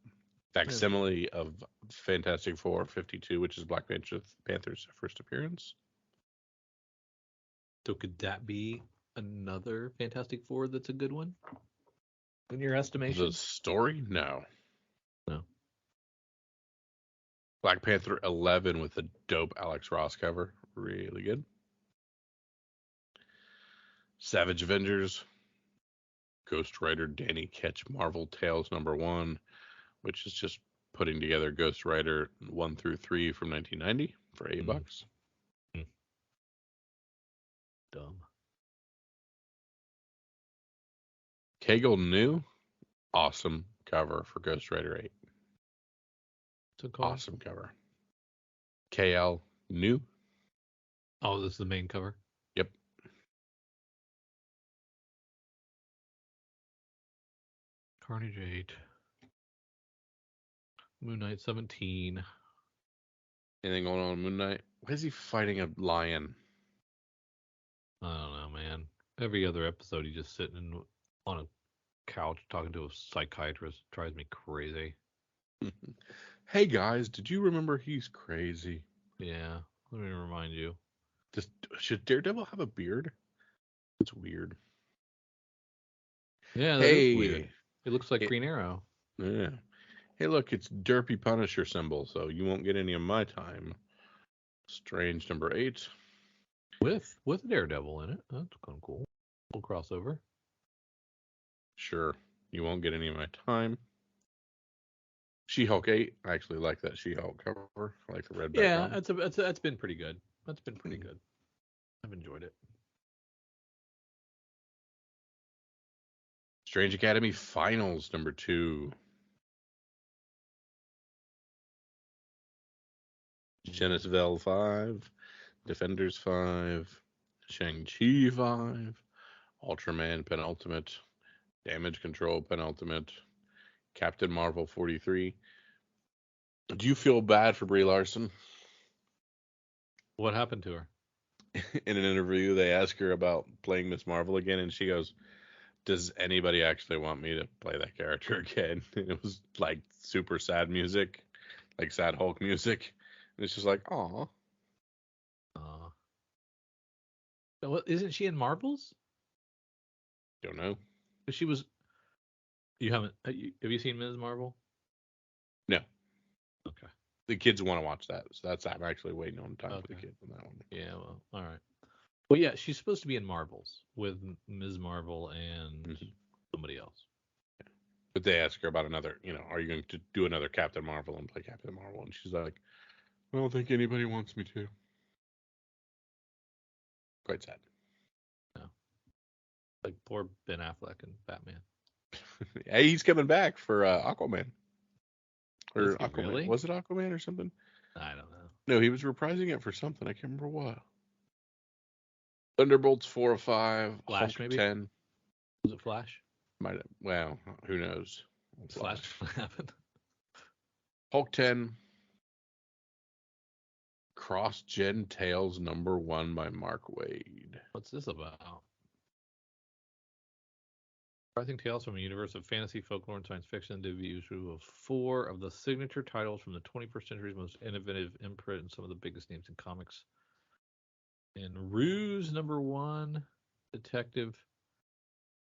Facsimile of Fantastic Four 52, which is Black Panther's first appearance. So could that be another Fantastic Four that's a good one? In your estimation? The story? No. No. Black Panther 11 with a dope Alex Ross cover. Really good. Savage Avengers. Ghost Rider Danny Ketch Marvel Tales #1, which is just putting together Ghost Rider 1 through 3 from 1990 for $8. Dumb. Kegel New. Awesome cover for Ghost Rider 8. Awesome cover. KL New. Oh, this is the main cover? Yep. Carnage 8. Moon Knight 17. Anything going on with Moon Knight? Why is he fighting a lion? I don't know, man. Every other episode, he's just sitting on a couch talking to a psychiatrist. Drives me crazy. Hey guys, did you remember he's crazy? Yeah, let me remind you. Should Daredevil have a beard? It's weird. Yeah, that is weird. It looks like Green Arrow. Yeah. Hey, look, it's Derpy Punisher symbol, so you won't get any of my time. Strange #8. With Daredevil in it. That's kind of cool. Little crossover. Sure. You won't get any of my time. She-Hulk 8. I actually like that She-Hulk cover. I like the red background. Yeah, that's been pretty good. That's been pretty good. I've enjoyed it. Strange Academy Finals #2. Genesis 5. Defenders 5. Shang-Chi 5. Ultraman Penultimate. Damage Control Penultimate. Captain Marvel 43. Do you feel bad for Brie Larson? What happened to her? In an interview, they ask her about playing Miss Marvel again, and she goes, "Does anybody actually want me to play that character again?" And it was like super sad music, like sad Hulk music. And it's just like, aw. Well, isn't she in Marvels? Don't know. She was. You haven't? Have you seen Ms. Marvel? No. Okay. The kids want to watch that, so I'm actually waiting on time for the Okay. kids on that one. Yeah. Well, all right. Well, yeah, she's supposed to be in Marvels with Ms. Marvel and somebody else. But they ask her about another, are you going to do another Captain Marvel and play Captain Marvel? And she's like, I don't think anybody wants me to. Quite sad. No. Like poor Ben Affleck and Batman. Hey, he's coming back for Aquaman. Or Is he Aquaman. really? Was it Aquaman or something? I don't know. No, he was reprising it for something. I can't remember what. Thunderbolts 4 or 5. Flash, Hulk maybe? 10. Was it Flash? Might have, well, who knows? Flash what happened? Hulk 10. Cross Gen Tales #1 by Mark Waid. What's this about? Rising Tales from a universe of fantasy, folklore, and science fiction debuts of 4 of the signature titles from the 21st century's most innovative imprint and some of the biggest names in comics. And Ruse #1, Detective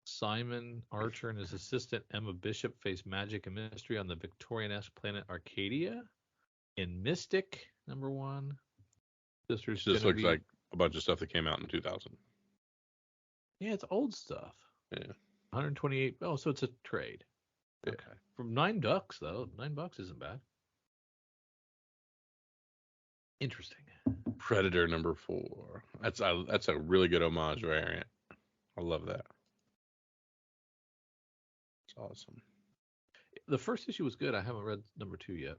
Simon Archer and his assistant Emma Bishop face magic and mystery on the Victorian-esque planet Arcadia. In Mystic #1, Sisters. This looks like a bunch of stuff that came out in 2000. Yeah, it's old stuff. Yeah. 128. Oh, so it's a trade. Yeah. Okay. From $9 though. $9 isn't bad. Interesting. Predator #4. That's a really good homage variant. I love that. It's awesome. The first issue was good. I haven't read #2 yet.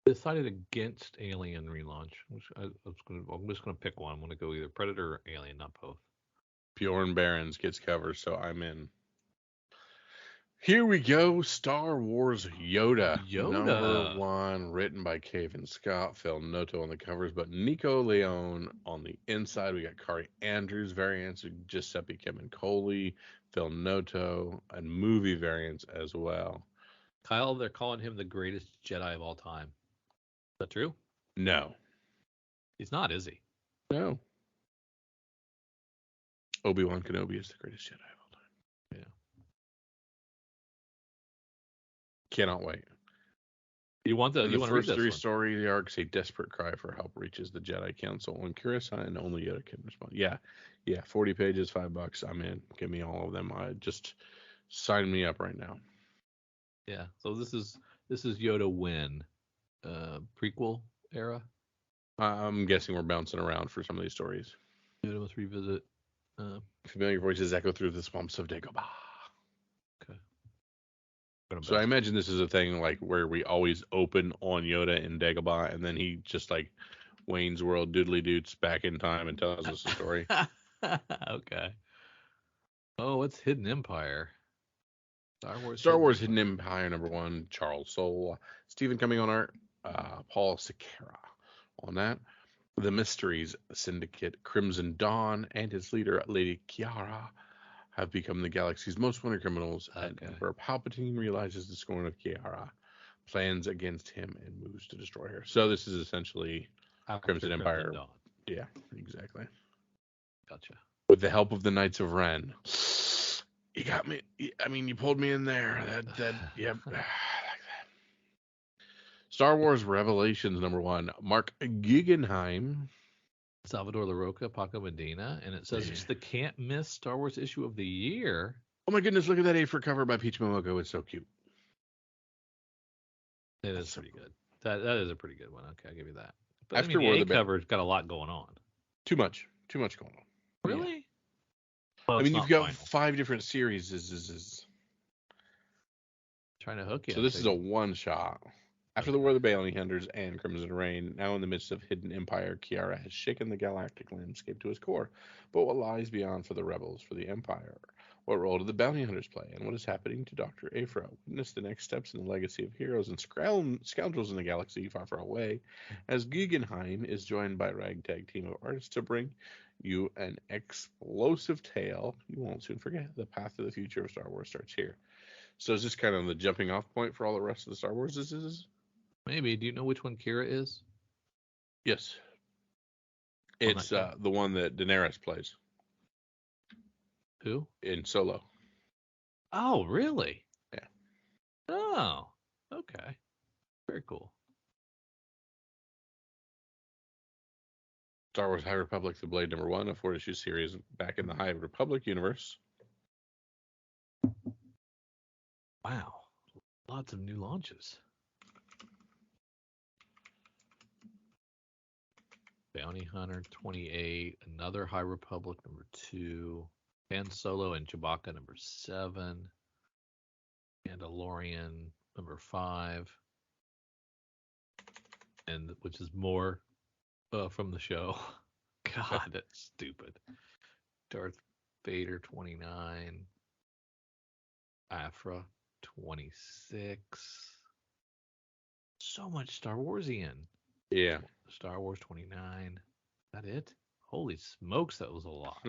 Decided against Alien relaunch. I'm just gonna pick one. I'm gonna go either Predator or Alien, not both. Bjorn Barons gets cover, so I'm in. Here we go. Star Wars Yoda. #1, written by Cavan Scott, Phil Noto on the covers, but Nico Leone on the inside. We got Kari Andrews variants, Giuseppe Camuncoli, Phil Noto, and movie variants as well. Kyle, they're calling him the greatest Jedi of all time. Is that true? No. He's not, is he? No. Obi-Wan Kenobi is the greatest Jedi of all time. Yeah. Cannot wait. You want the first 3 story arcs, a desperate cry for help reaches the Jedi Council on Coruscant, and only Yoda can respond. Yeah, 40 pages, $5. I'm in. Give me all of them. Just sign me up right now. Yeah. So this is Yoda when prequel era. I'm guessing we're bouncing around for some of these stories. Yoda must revisit. Familiar voices echo through the swamps of Dagobah. Okay. So I imagine this is a thing like where we always open on Yoda in Dagobah, and then he just like Wayne's World doodly doots back in time and tells us a story. Okay. Oh, what's Hidden Empire? Star Wars Hidden Empire #1, Charles Soule. Stephen Cumming on art. Paul Sequeira on that. The Mysteries Syndicate, Crimson Dawn, and its leader, Lady Kiara, have become the galaxy's most wanted criminals. Okay. And Emperor Palpatine realizes the scorn of Kiara, plans against him, and moves to destroy her. So this is essentially Crimson Empire. Dawn. Yeah, exactly. Gotcha. With the help of the Knights of Ren. You got me. I mean, you pulled me in there. Yep. I like that. Star Wars Revelations #1, Mark Guggenheim. Salvador LaRocca, Paco Medina, and it says it's the can't miss Star Wars issue of the year. Oh my goodness, look at that A4 cover by Peach Momoko. It's so cute. It is pretty good. That is a pretty good one. Okay, I'll give you that. But After the cover's got a lot going on. Too much going on. Really? Yeah. Well, I mean, you've got 5 different series. Trying to hook you. So this is a one shot. After the War of the Bounty Hunters and Crimson Reign, now in the midst of Hidden Empire, Kiara has shaken the galactic landscape to its core. But what lies beyond for the rebels, for the Empire? What role do the bounty hunters play, and what is happening to Dr. Aphra? Witness the next steps in the legacy of heroes and scoundrels in a galaxy far, far away, as Guggenheim is joined by a ragtag team of artists to bring you an explosive tale you won't soon forget. The path to the future of Star Wars starts here. So is this kind of the jumping off point for all the rest of the Star Wars? This is? Maybe. Do you know which one Kira is? Yes. On It's that the one that Daenerys plays Who? in Solo. Oh, really? Yeah. Oh, okay. Very cool. Star Wars High Republic: The Blade #1, a 4-issue series back in the High Republic universe. Wow. Lots of new launches. Bounty Hunter 28, another High Republic #2, Han Solo and Chewbacca #7, Mandalorian #5, and which is more from the show. God, that's stupid. Darth Vader 29, Afra 26. So much Star Warsian. Yeah. Star Wars 29. Is that it? Holy smokes, that was a lot.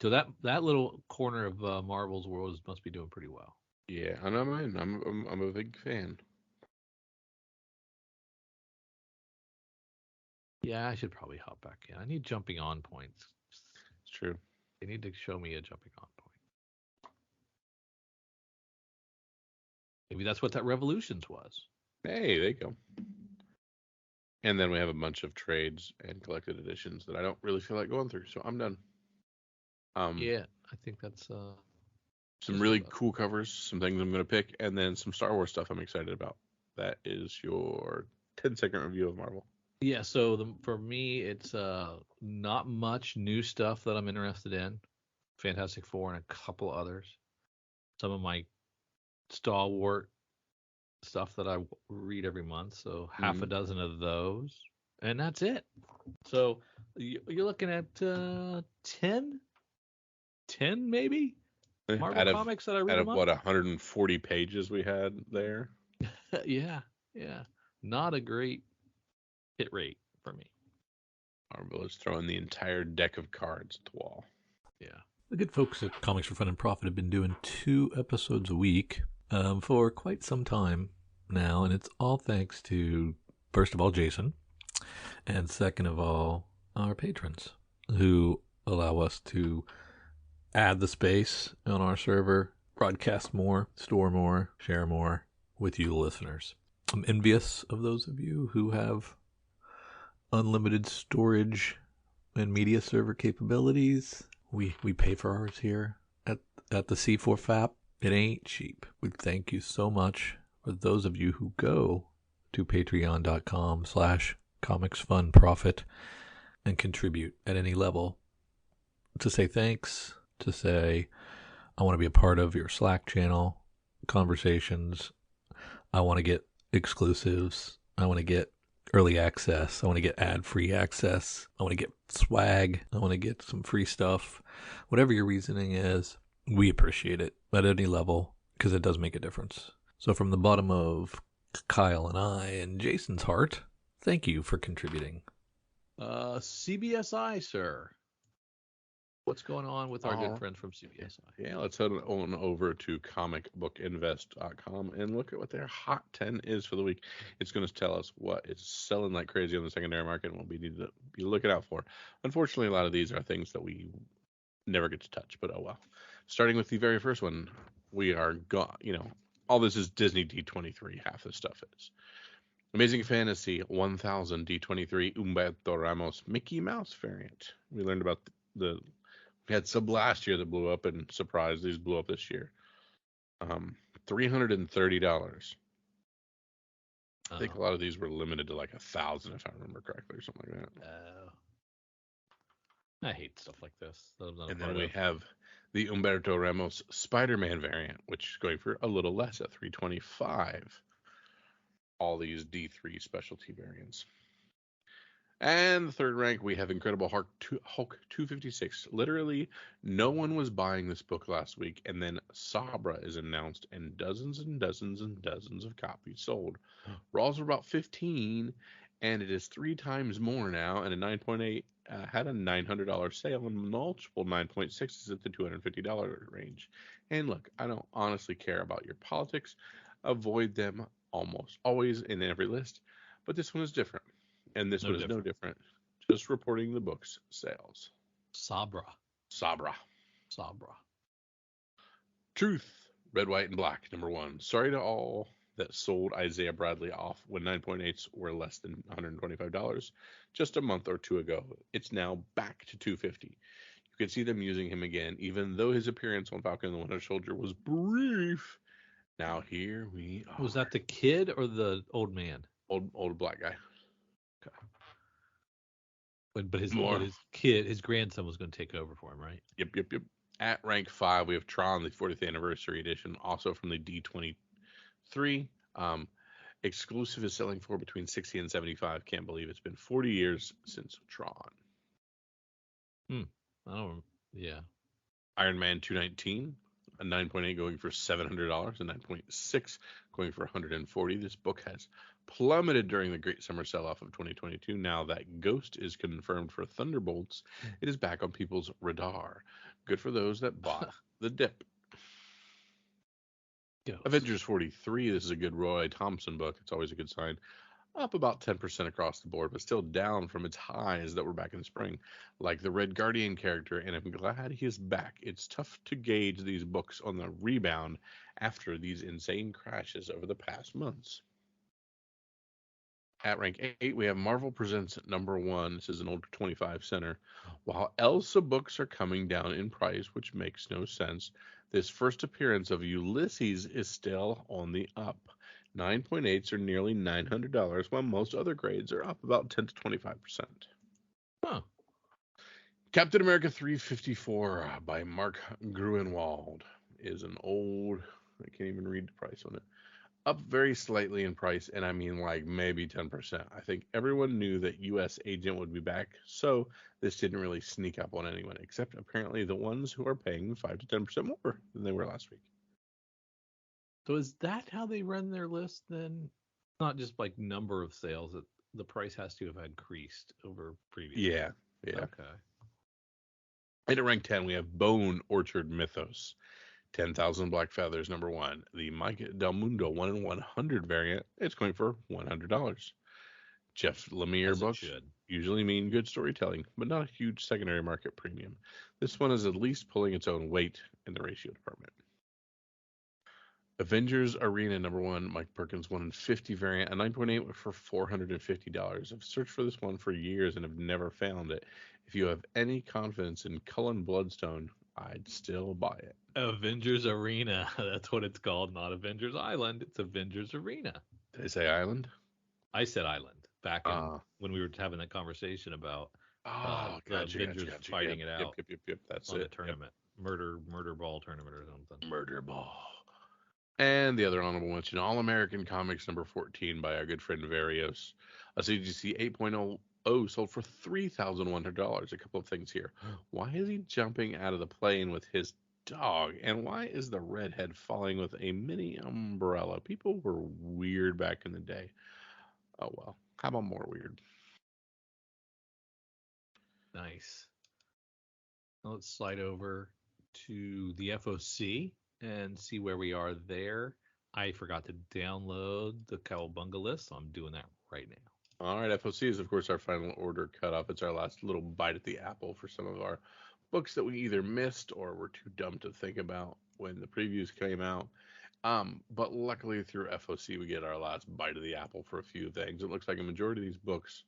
So that little corner of Marvel's world must be doing pretty well. Yeah, and I'm in. I'm a big fan. Yeah, I should probably hop back in. I need jumping on points. It's true. They need to show me a jumping on point. Maybe that's what that Revolutions was. Hey, there you go. And then we have a bunch of trades and collected editions that I don't really feel like going through, so I'm done. Yeah, I think that's some really cool covers, some things I'm going to pick, and then some Star Wars stuff I'm excited about. That is your 10-second review of Marvel. Yeah, so for me, it's not much new stuff that I'm interested in. Fantastic Four and a couple others. Some of my stalwart stuff that I read every month, so half a dozen of those, and that's it. So you're looking at 10 maybe Marvel comics that I read out a of month. what 140 pages we had there. Yeah, not a great hit rate for me. Marvel is throwing the entire deck of cards at the wall. Yeah. The good folks at Comics for Fun and Profit have been doing 2 episodes a week for quite some time now, and it's all thanks to, first of all, Jason, and second of all, our patrons who allow us to add the space on our server, broadcast more, store more, share more with you, the listeners. I'm envious of those of you who have unlimited storage and media server capabilities. We pay for ours here at the C4FAP. It ain't cheap. We thank you so much for those of you who go to patreon.com/comicsfunprofit and contribute at any level to say thanks, to say, I want to be a part of your Slack channel conversations. I want to get exclusives. I want to get early access. I want to get ad-free access. I want to get swag. I want to get some free stuff. Whatever your reasoning is, we appreciate it at any level because it does make a difference. So from the bottom of Kyle and I and Jason's heart, thank you for contributing. CBSI, sir. What's going on with our good friends from CBSI? Yeah, let's head on over to comicbookinvest.com and look at what their hot 10 is for the week. It's going to tell us what is selling like crazy on the secondary market and what we need to be looking out for. Unfortunately, a lot of these are things that we never get to touch, but oh well. Starting with the very first one, we are gone. All this is Disney D23. Half the stuff is. Amazing Fantasy 1000 D23 Humberto Ramos Mickey Mouse variant. We learned about we had some last year that blew up, and surprise, these blew up this year. $330. I think a lot of these were limited to like 1,000, if I remember correctly, or something like that. I hate stuff like this. And then we have the Humberto Ramos Spider-Man variant, which is going for a little less at $325. All these D3 specialty variants. And the third rank, we have Incredible Hulk 256. Literally, no one was buying this book last week, and then Sabra is announced, and dozens and dozens and dozens of copies sold. Raws are about 15, and it is 3 times more now, and a 9.8 had a $900 sale, and multiple 9.6 is at the $250 range. And look, I don't honestly care about your politics. Avoid them almost always in every list, but this one is different. And this No one is no different. different. Just reporting the book's sales. Sabra. Sabra. Sabra. Truth. Red, White, and Black, #1. Sorry to all that sold Isaiah Bradley off when 9.8s were less than $125 just a month or two ago. It's now back to $250. You can see them using him again, even though his appearance on Falcon and the Winter Soldier was brief. Now here we are. Was that the kid or the old man? Old black guy. Okay. But his More. kid, his grandson was going to take over for him, right? Yep. At rank 5, we have Tron, the 40th anniversary edition, also from the D23. Exclusive is selling for between 60 and 75. Can't believe it's been 40 years since Tron. Yeah. Iron Man 219, a 9.8 going for $700, a 9.6 going for $140. This book has plummeted during the great summer sell-off of 2022. Now that Ghost is confirmed for Thunderbolts, it is back on people's radar. Good for those that bought the dip. Ghost. Avengers 43, this is a good Roy Thompson book. It's always a good sign. Up about 10% across the board, but still down from its highs that were back in the spring, like the Red Guardian character, and I'm glad he is back. It's tough to gauge these books on the rebound after these insane crashes over the past months. At rank 8, we have Marvel Presents #1. This is an old 25 center. While Elsa books are coming down in price, which makes no sense, this first appearance of Ulysses is still on the up. 9.8s are nearly $900, while most other grades are up about 10 to 25%. Huh. Captain America 354 by Mark Gruenwald is an old, I can't even read the price on it, up very slightly in price, and I mean like maybe 10%. I think everyone knew that U.S. Agent would be back, so this didn't really sneak up on anyone, except apparently the ones who are paying 5 to 10% more than they were last week. So is that how they run their list then? Not just like number of sales, that the price has to have increased over previous. Yeah. Okay. And at rank 10, we have Bone Orchard Mythos. 10,000 Black Feathers, #1. The Mike Del Mundo 1 in 100 variant, it's going for $100. Jeff Lemire books usually mean good storytelling, but not a huge secondary market premium. This one is at least pulling its own weight in the ratio department. Avengers Arena #1, Mike Perkins 1 in 50 variant, a 9.8 for $450. I've searched for this one for years and have never found it. If you have any confidence in Cullen Bloodstone, I'd still buy it. Avengers Arena. That's what it's called, not Avengers Island. It's Avengers Arena. Did I say Island? I said Island back when we were having that conversation about Avengers fighting it out. Yep. That's on it. The tournament. Yep. Murder ball tournament or something. Murder ball. And the other honorable mention, All American Comics #14 by our good friend Varios. A CGC 8.0 sold for $3,100. A couple of things here. Why is he jumping out of the plane with his dog? And why is the redhead falling with a mini umbrella? People were weird back in the day. Oh, well. How about more weird? Nice. Now let's slide over to the FOC and see where we are there. I forgot to download the Cowabunga list, so I'm doing that right now. All right, FOC is, of course, our final order cutoff. It's our last little bite at the apple for some of our books that we either missed or were too dumb to think about when the previews came out. But luckily, through FOC, we get our last bite of the apple for a few things. It looks like a majority of these books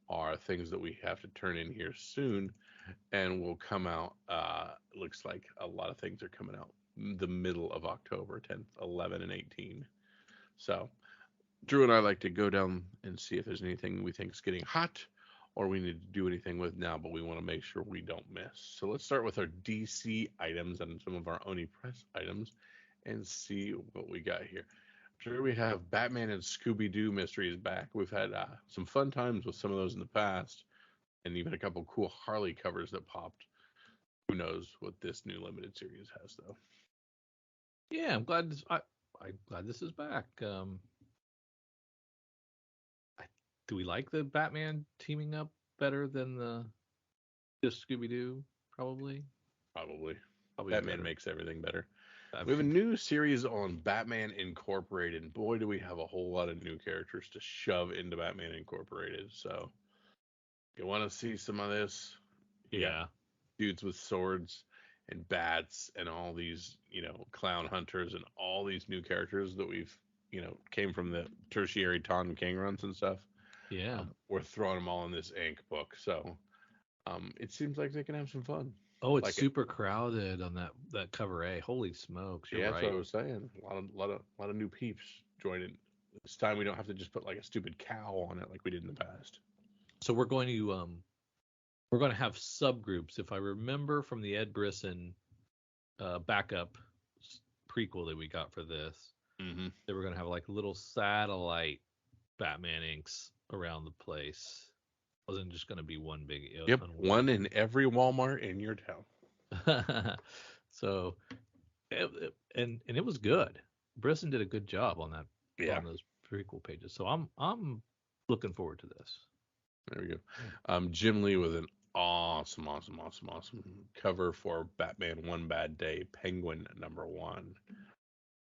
are things that we have to turn in here soon and will come out. Looks like a lot of things are coming out the middle of October, 10th, 11, and 18. So Drew and I like to go down and see if there's anything we think is getting hot or we need to do anything with now, but we want to make sure we don't miss. So let's start with our DC items and some of our Oni Press items and see what we got here. Sure, we have Batman and Scooby-Doo mysteries back. We've had some fun times with some of those in the past, and even a couple cool Harley covers that popped. Who knows what this new limited series has, though? Yeah, I'm glad. I'm glad this is back. Do we like the Batman teaming up better than the just Scooby Doo? Probably. Probably. Probably Batman better. makes everything better. I We have a new series on Batman Incorporated, and boy, do we have a whole lot of new characters to shove into Batman Incorporated. So, you want to see some of this? You got Yeah. dudes with swords and bats and all these, clown hunters and all these new characters that we've, came from the tertiary Ton King runs and stuff. Yeah. We're throwing them all in this Ink book. So, it seems like they can have some fun. Oh, it's Like it. super crowded on that cover A. Holy smokes, you're Yeah, that's what right. I was saying. A lot of new peeps joining. This time we don't have to just put like a stupid cow on it like we did in the past. So we're going to have subgroups. If I remember from the Ed Brisson backup prequel that we got for this, Mm-hmm. they were going to have like little satellite Batman inks around the place. It wasn't just going to be one big Yep, one in every Walmart in your town. So and it was good. Brisson did a good job on that Yeah, on those prequel pages. So I'm looking forward to this. there we go. Jim Lee with an awesome cover for Batman One Bad Day Penguin #1.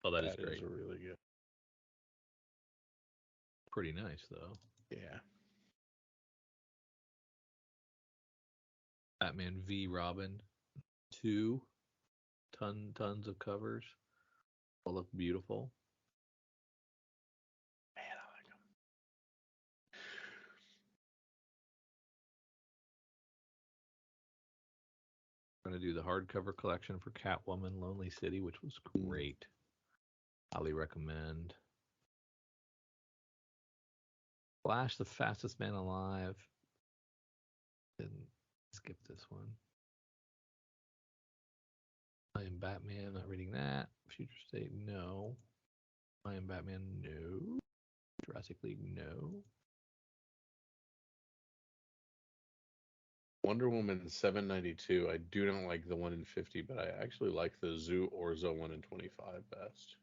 Oh, that is That is great. really good. Pretty nice though. Yeah. Batman v Robin 2, tons of covers. All look beautiful. Man, I like them. I'm gonna do the hardcover collection for Catwoman Lonely City, which was great. Highly recommend. Flash, the fastest man alive. Didn't skip this one. I Am Batman, not reading that. Future State, no. I Am Batman, no. Jurassic League, no. Wonder Woman 792. I do not like the 1 in 50, but I actually like the Zoo Orzo 1 in 25 best.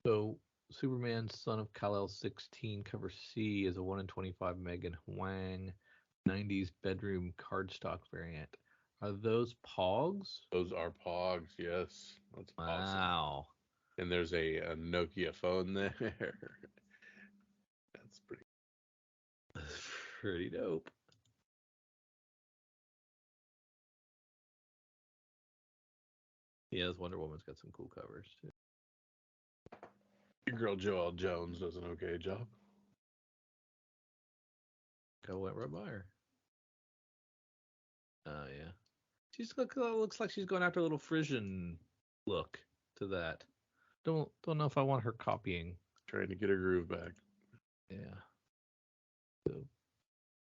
So Superman, Son of Kal-El 16, cover C is a 1 in 25 Megan Huang 90s bedroom cardstock variant. Are those Pogs? Those are Pogs, yes. That's awesome. Wow. And there's a Nokia phone there. That's pretty. That's pretty dope. Yeah, this Wonder Woman's got some cool covers too. Your girl Joelle Jones does an okay job. I went right by her. Oh yeah. Looks like she's going after a little Frisian look to that. Don't know if I want her copying. Trying to get her groove back. Yeah. So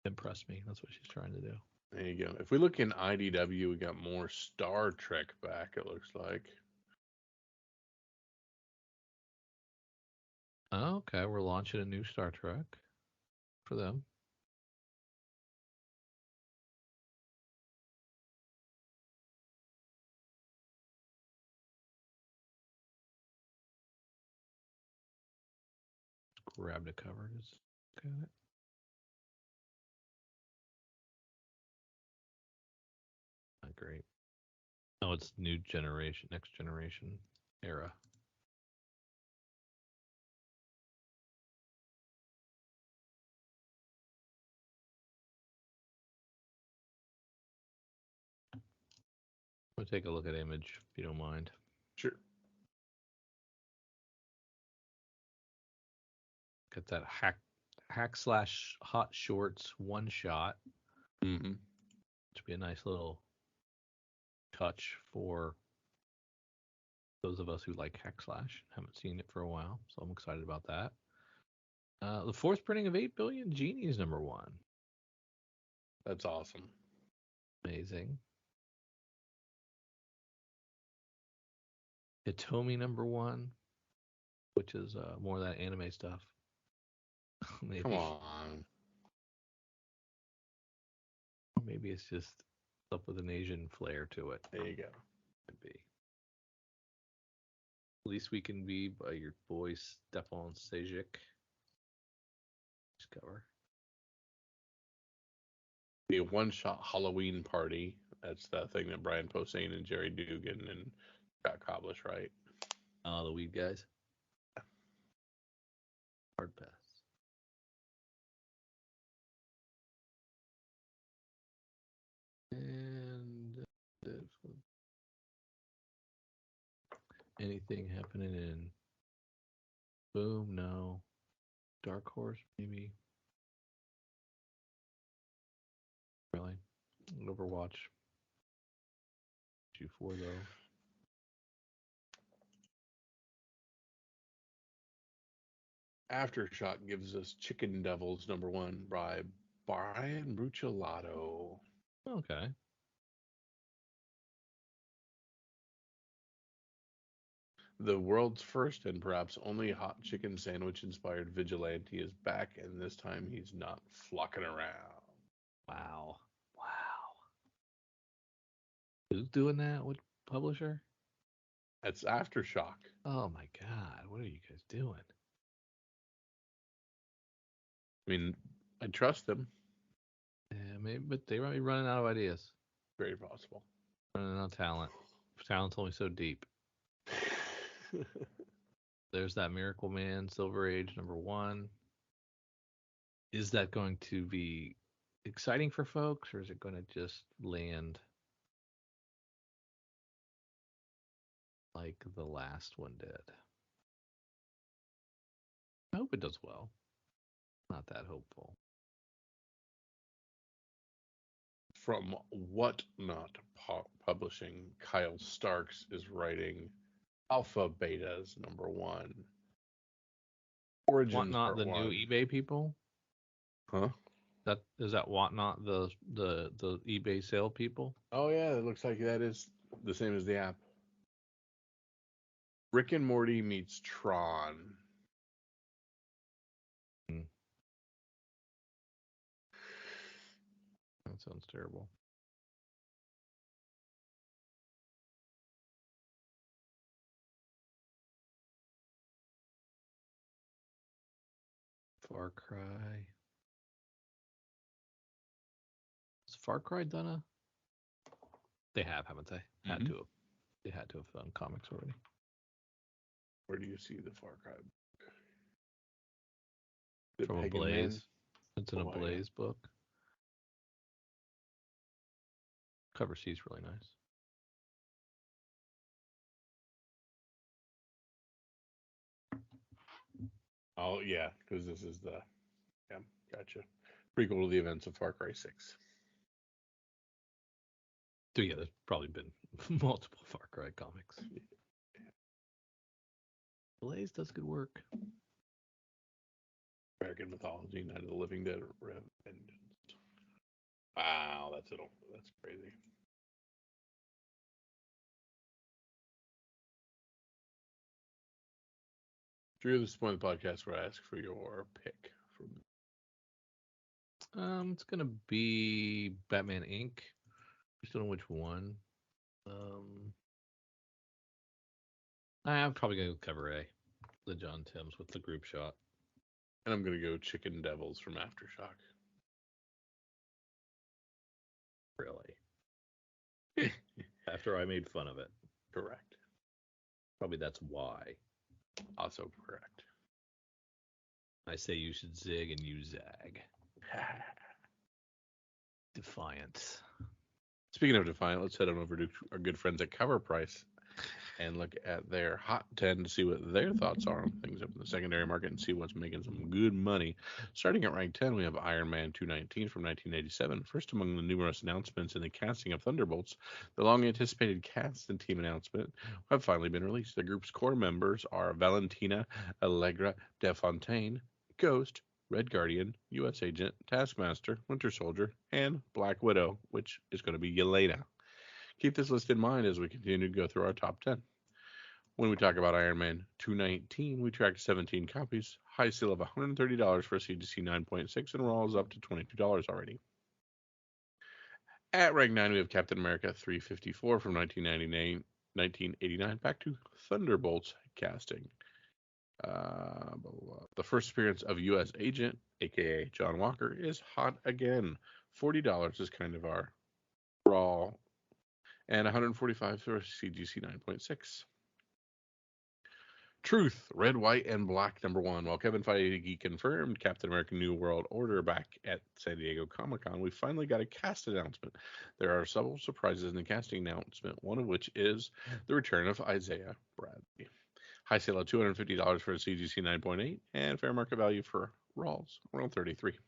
impress me. That's what she's trying to do. There you go. If we look in IDW, we got more Star Trek back, it looks like. Oh, okay, we're launching a new Star Trek for them. Grab the cover. Just look at it. Not great. Oh, it's new generation, next generation era. We'll take a look at image if you don't mind. Sure. Got that hack / hot shorts one shot. Mm-hmm. Which would be a nice little touch for those of us who like hack / haven't seen it for a while, so I'm excited about that. The fourth printing of 8 Billion Genies #1. That's awesome. Amazing. Hitomi #1, which is more of that anime stuff. Maybe. Come on. Maybe it's just up with an Asian flair to it. There you go. Could be. At least we can be by your boy Stefan Sejic. Cover. Be a one-shot Halloween party. That's that thing that Brian Posehn and Jerry Dugan and Scott Koblish write. Oh, the weed guys. Hard pass. And anything happening in Boom? No. Dark Horse, maybe. Really? Overwatch. Q4 though. Aftershock gives us Chicken Devils #1 by Brian Bruciolato. Okay. The world's first and perhaps only hot chicken sandwich inspired vigilante is back, and this time he's not flocking around. Wow. Wow. Who's doing that? What publisher? That's Aftershock. Oh my God. What are you guys doing? I mean, I trust them. Yeah, maybe, but they might be running out of ideas. Very possible. Running out of talent. Talent's only so deep. There's that Miracle Man, Silver Age #1. Is that going to be exciting for folks, or is it going to just land like the last one did? I hope it does well. Not that hopeful. From Whatnot Publishing, Kyle Starks is writing Alpha Betas #1. Origins Whatnot, Part the 1. new eBay people? Huh? Is that Whatnot, the eBay sale people? Oh yeah, it looks like that is the same as the app. Rick and Morty meets Tron. That sounds terrible. Far Cry. Has Far Cry done a? They have, haven't they? Had to have. They had to have done comics already. Where do you see the Far Cry? From a Blaze. It's in a Blaze book. Cover C is really nice. Oh yeah, because this is the gotcha prequel to the events of Far Cry 6. So yeah, there's probably been multiple Far Cry comics. Blaze does good work. American Mythology, Night of the Living Dead, Revengeance. Wow, that's crazy. Drew, this is the point of the podcast where I ask for your pick. It's gonna be Batman Inc. I still don't know which one. I'm probably gonna cover A, the John Timms with the group shot. And I'm gonna go Chicken Devils from Aftershock. Really? After I made fun of it. Correct. Probably that's why. Also correct. I say you should zig and you zag. Defiance. Speaking of Defiant, let's head on over to our good friends at Cover Price and look at their Hot 10 to see what their thoughts are on things up in the secondary market and see what's making some good money. Starting at rank 10, we have Iron Man 219 from 1987. First among the numerous announcements in the casting of Thunderbolts, the long-anticipated cast and team announcement have finally been released. The group's core members are Valentina Allegra de Fontaine, Ghost, Red Guardian, U.S. Agent, Taskmaster, Winter Soldier, and Black Widow, which is going to be Yelena. Keep this list in mind as we continue to go through our top 10. When we talk about Iron Man 219, we tracked 17 copies, high sale of $130 for CGC 9.6, and Raw is up to $22 already. At rank 9, we have Captain America 354 from 1989, back to Thunderbolts casting. The first appearance of U.S. Agent, aka John Walker, is hot again. $40 is kind of our Raw, and $145 for CGC 9.6. Truth, Red, White, and Black #1. While Kevin Feige confirmed Captain America New World Order back at San Diego Comic-Con, we finally got a cast announcement. There are several surprises in the casting announcement, one of which is the return of Isaiah Bradley. High sale of $250 for a CGC 9.8, and fair market value for Rawls around $33.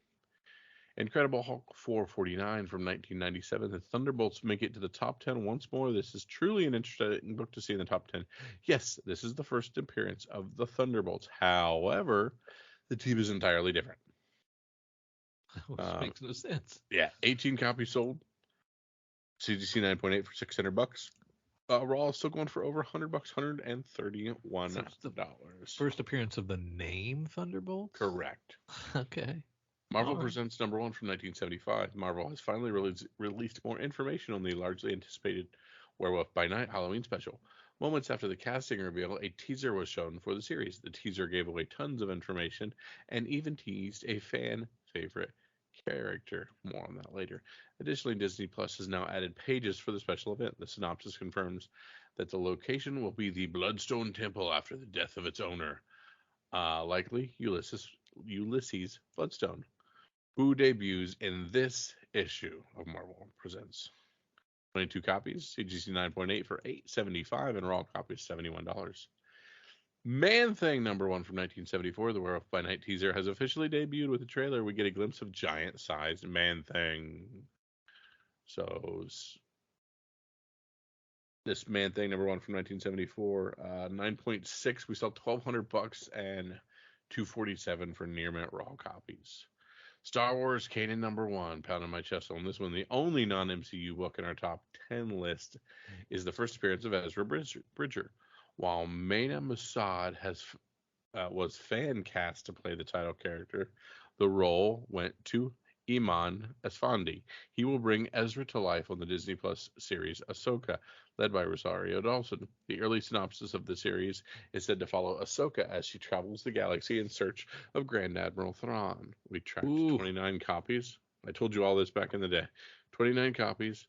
Incredible Hulk 449 from 1997. The Thunderbolts make it to the top 10 once more. This is truly an interesting book to see in the top 10. Yes, this is the first appearance of the Thunderbolts. However, the team is entirely different. Which makes no sense. Yeah, 18 copies sold. CGC 9.8 for $600. Raw is still going for over $100, $131. First appearance of the name Thunderbolts? Correct. Okay. Marvel presents #1 from 1975. Marvel has finally released more information on the largely anticipated Werewolf by Night Halloween special. Moments after the casting reveal, a teaser was shown for the series. The teaser gave away tons of information and even teased a fan favorite character. More on that later. Additionally, Disney Plus has now added pages for the special event. The synopsis confirms that the location will be the Bloodstone Temple after the death of its owner, likely Ulysses Bloodstone, who debuts in this issue of Marvel Presents. 22 copies, CGC 9.8 for $8.75, and Raw copies $71. Man-Thing #1 from 1974, the Werewolf by Night teaser has officially debuted. With the trailer, we get a glimpse of giant-sized Man-Thing. So this Man-Thing #1 from 1974, 9.6, we sell $1,200 and $247 for near mint Raw copies. Star Wars Kanan #1, pounding my chest on this one. The only non-MCU book in our top 10 list is the first appearance of Ezra Bridger. While Mena Massoud was fan cast to play the title character, the role went to Iman Esfandi. He will bring Ezra to life on the Disney Plus series Ahsoka, led by Rosario Dawson. The early synopsis of the series is said to follow Ahsoka as she travels the galaxy in search of Grand Admiral Thrawn. We tracked 29 copies. I told you all this back in the day. 29 copies.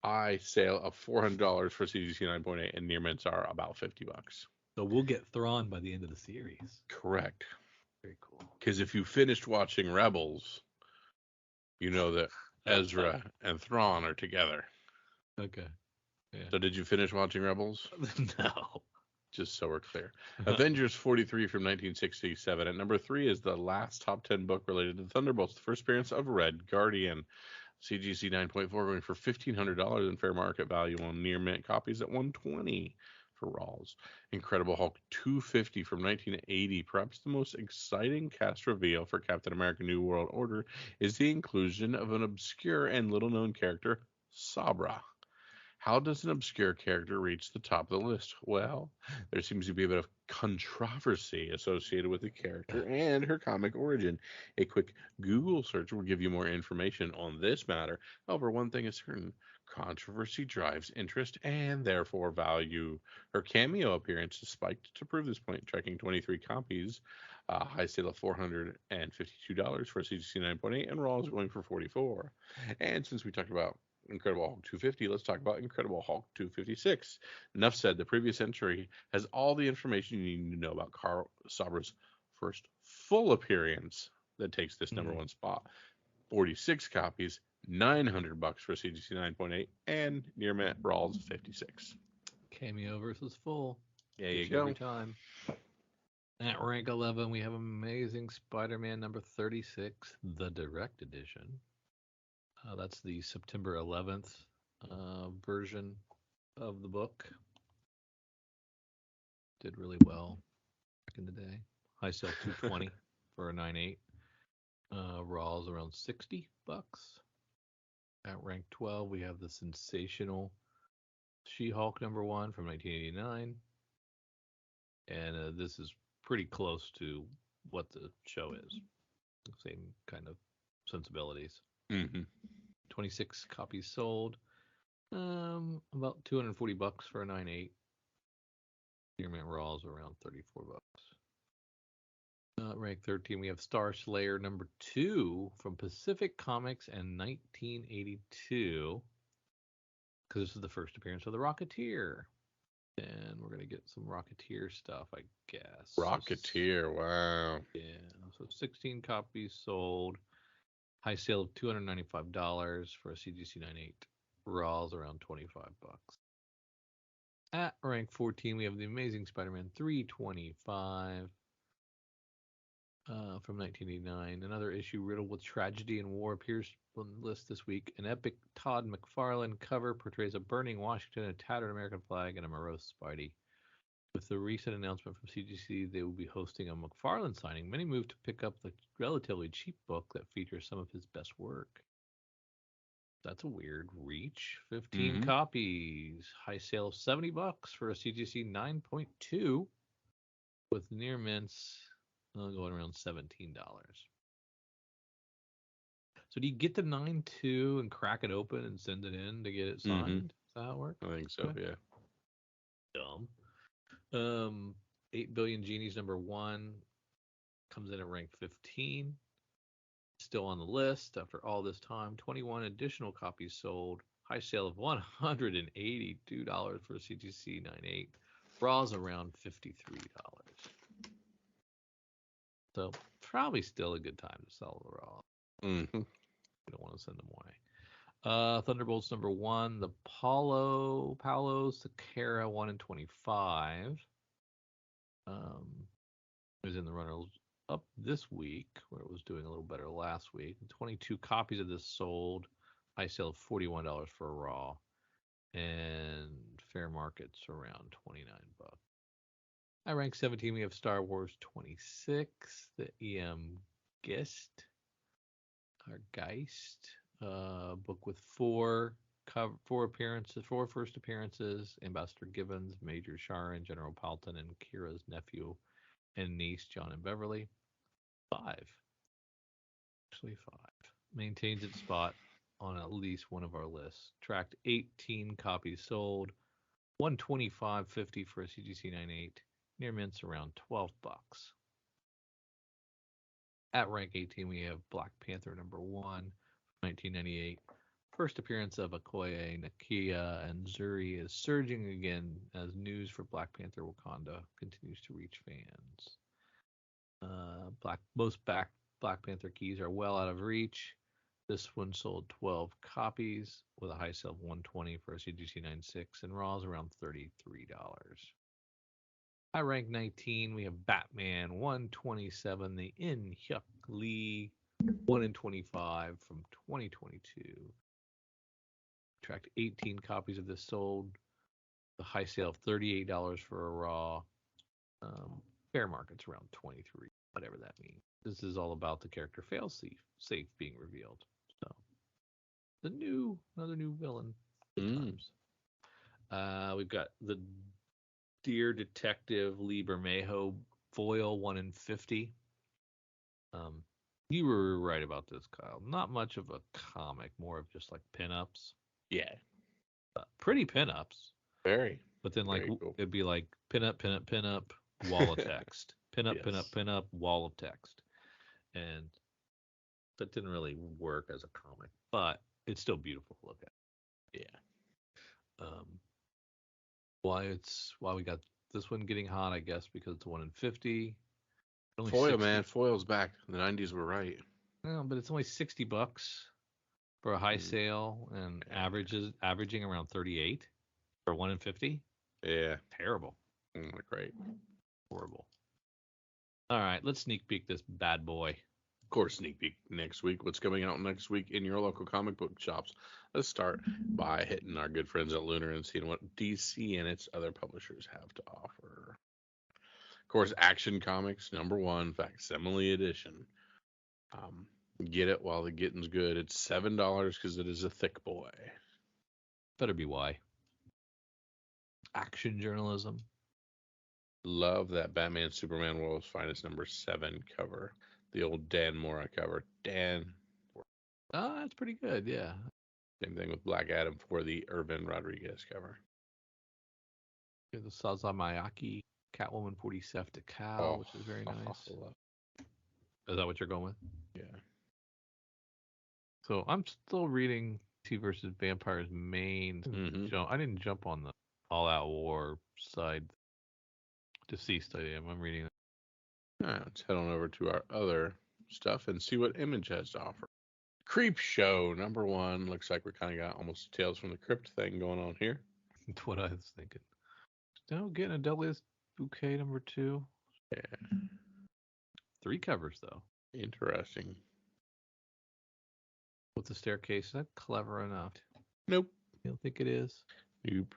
High sale of $400 for CGC 9.8, and near mints are about $50. So we'll get Thrawn by the end of the series. Correct. Very cool. Because if you finished watching Rebels, you know that Ezra and Thrawn are together. Okay. Yeah. So did you finish watching Rebels? No. Just so we're clear. Avengers 43 from 1967. At #3 is the last top 10 book related to Thunderbolts, the first appearance of Red Guardian. CGC 9.4 going for $1,500 in fair market value on near mint copies at $120 for Rawls. Incredible Hulk 250 from 1980. Perhaps the most exciting cast reveal for Captain America New World Order is the inclusion of an obscure and little-known character, Sabra. How does an obscure character reach the top of the list? Well, there seems to be a bit of controversy associated with the character and her comic origin. A quick Google search will give you more information on this matter. However, one thing is certain: controversy drives interest and therefore value. Her cameo appearance is spiked to prove this point, tracking 23 copies. High sale of $452 for a CGC 9.8, and Raw is going for $44. And since we talked about Incredible Hulk 250, let's talk about Incredible Hulk 256. Enough said. The previous entry has all the information you need to know about Carl Sabra's first full appearance that takes this #1 spot. 46 copies, $900 for CGC 9.8, and near mint Rawls 56. Cameo versus full. There you go. Every time. At rank 11, we have Amazing Spider-Man #36, the direct edition. That's the September 11th version of the book. Did really well back in the day. High sale $220 for a 9.8. Raw's around $60. At rank 12, we have the sensational She-Hulk #1 from 1989. And this is pretty close to what the show is. Same kind of sensibilities. Mm-hmm. 26 copies sold. About $240 for a 9.8. Spearmint Raw is around $34. Rank 13, we have Star Slayer number 2 from Pacific Comics in 1982. Because this is the first appearance of the Rocketeer. And we're going to get some Rocketeer stuff, I guess. Rocketeer, wow. Yeah, so 16 copies sold. High sale of $295 for a CGC 9.8. Raw's around $25. At rank 14, we have the Amazing Spider-Man 325 from 1989. Another issue riddled with tragedy and war appears on the list this week. An epic Todd McFarlane cover portrays a burning Washington, a tattered American flag, and a morose Spidey. With the recent announcement from CGC, they will be hosting a McFarlane signing. Many moved to pick up the relatively cheap book that features some of his best work. That's a weird reach. 15 copies. High sale of $70 for a CGC 9.2 with near mints going around $17. So do you get the 9.2 and crack it open and send it in to get it signed? Is that how it works? I think so, yeah. Dumb. 8 Billion Genies number 1 comes in at rank 15. Still on the list after all this time. 21 additional copies sold. High sale of $182 for CGC 9.8. Raw's around $53. So probably still a good time to sell the Raw. Mm-hmm. We don't want to send them away. Thunderbolts number 1. The Paulo Sakara 1 in 25. It was in the runners up this week, where it was doing a little better last week. 22 copies of this sold. High sale of $41 for a Raw, and fair market's around $29. At rank 17, we have Star Wars 26, the EM Geist book with four first appearances: Ambassador Gibbons, Major Sharon, General Palton, and Kira's nephew and niece, John and Beverly. 5. Actually 5. Maintains its spot on at least one of our lists. Tracked 18 copies sold. $125.50 for a CGC 9.8. Near mint's around $12. At rank 18, we have Black Panther number 1, 1998. First appearance of Okoye, Nakia, and Zuri is surging again as news for Black Panther Wakanda continues to reach fans. Most Black Panther keys are well out of reach. This one sold 12 copies with a high sale of $120 for a CGC 9.6, and Raw's around $33. At rank 19, we have Batman 127, the In Hyuk Lee 1 in 25 from 2022. Tracked 18 copies of this sold. The high sale of $38 for a Raw. Fair market's around $23, whatever that means. This is all about the character Failsafe being revealed. So another new villain. Good times. We've got the Dear Detective Lee Bermejo foil 1 in 50. You were right about this, Kyle. Not much of a comic, more of just like pinups. Yeah. Pretty pinups. Very. But then cool. It'd be like pinup, wall of text. Pinup, Yes. pinup, wall of text. And that didn't really work as a comic, but it's still beautiful to look at. Yeah. Why we got this one getting hot, I guess, because it's 1 in 50. Foil, man. Foil's back. The 90s were right. No, but it's only $60 for a high sale and averaging around 38 for 1 in 50. Yeah. Terrible. Great. Horrible. All right, let's sneak peek this bad boy. Of course, sneak peek next week. What's coming out next week in your local comic book shops? Let's start by hitting our good friends at Lunar and seeing what DC and its other publishers have to offer. Of course, Action Comics #1 facsimile edition. Get it while the getting's good. It's $7 because it is a thick boy. Better be why. Action journalism. Love that Batman Superman World's Finest #7 cover. The old Dan Mora cover. Dan. Oh, that's pretty good. Yeah. Same thing with Black Adam for the Irvin Rodriguez cover. The Sazamayaki Catwoman 47 decal, which is very nice. Is that what you're going with? Yeah. So I'm still reading T versus Vampires main. I didn't jump on the All Out War side. Deceased, I am. I'm reading. All right, let's head on over to our other stuff and see what Image has to offer. Creep Show #1. Looks like we kind of got almost Tales from the Crypt thing going on here. That's what I was thinking. Still getting a Deadliest Bouquet #2. Yeah. 3 covers, though. Interesting. With the staircase, is that clever enough? Nope. You don't think it is? Nope.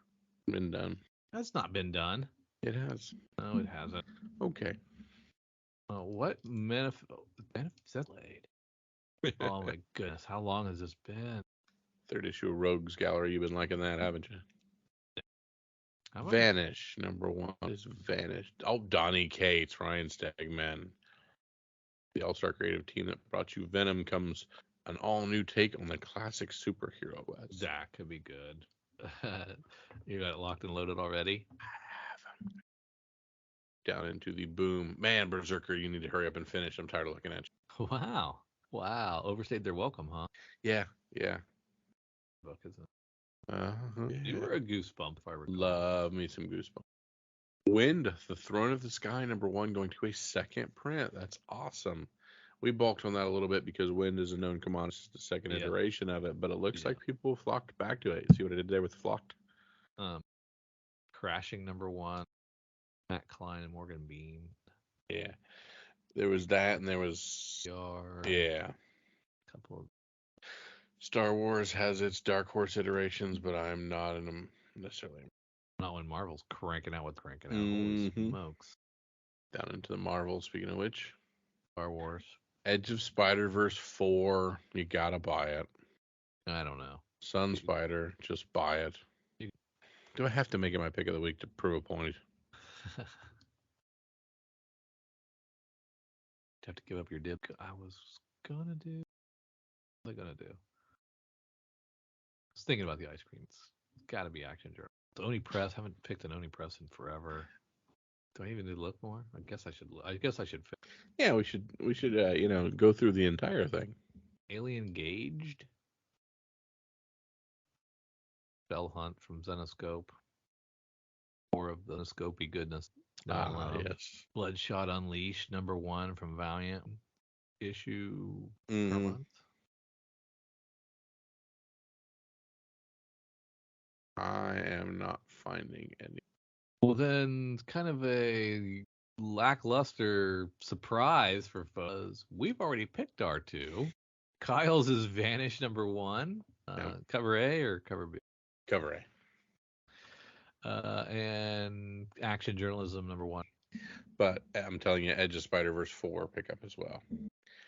Been done. That's not been done. It has. No, it hasn't. Okay. What manifest laid? Oh my goodness, how long has this been? 3rd issue of Rogues Gallery. You've been liking that, haven't you? How Vanish #1 is Vanished. Oh, Donnie Cates, Ryan Stegman. The All-Star creative team that brought you Venom comes an all-new take on the classic superhero quest. That could be good. You got it locked and loaded already? I have. Down into the Boom. Man, Berserker, you need to hurry up and finish. I'm tired of looking at you. Wow. Overstayed their welcome, huh? Yeah. Book, isn't it? Uh-huh. You were a goosebump, if I recall. Love me some Goosebumps. Wind, the Throne of the Sky #1 going to a 2nd print. That's awesome. We balked on that a little bit because Wind is a known commodity. It's the 2nd iteration of it, but it looks like people flocked back to it. See what I did there with flocked? Crashing #1. Matt Klein and Morgan Bean. Yeah. There was that, and there was... Yeah. A couple of... Star Wars has its Dark Horse iterations, but I'm not in them necessarily. Not when Marvel's cranking out. Holy smokes. Down into the Marvel, speaking of which. Star Wars. Edge of Spider-Verse 4. You gotta buy it. I don't know. Sun Spider. Just buy it. Do I have to make it my pick of the week to prove a point? Have to give up your dip. I was gonna do. What am I gonna do? I was thinking about the ice cream. It's got to be Action Journal. The Oni Press. Haven't picked an Oni Press in forever. Do I even need to look more? I guess I should. Yeah, we should. Go through the entire thing. Alien Gauged. Bell Hunt from Zenoscope. More of the Zenoscopy goodness. Yes. Bloodshot Unleashed #1 from Valiant. Issue per month. I am not finding any. Well, then, kind of a lackluster surprise for folks. We've already picked our 2. Kyle's is Vanish #1. Cover A or cover B? Cover A. And Action Journalism #1. But I'm telling you, Edge of Spider-Verse 4 pick up as well.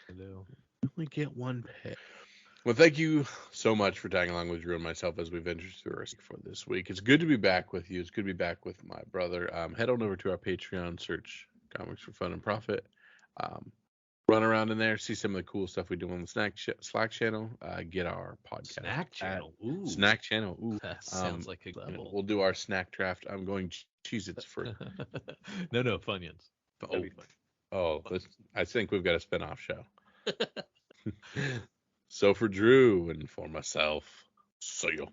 I do. Only get 1 pick. Well, thank you so much for tagging along with Drew and myself as we venture through our for this week. It's good to be back with you. It's good to be back with my brother. Head on over to our Patreon, search Comics for Fun and Profit. Run around in there, see some of the cool stuff we do on the Slack channel. Get our podcast. Snack channel. Ooh. Snack channel. Ooh. That sounds like a level. We'll do our snack draft. I'm going Cheez-Its for. No, Funyuns. That'd be fun. I think we've got a spin-off show. So for Drew and for myself, see ya.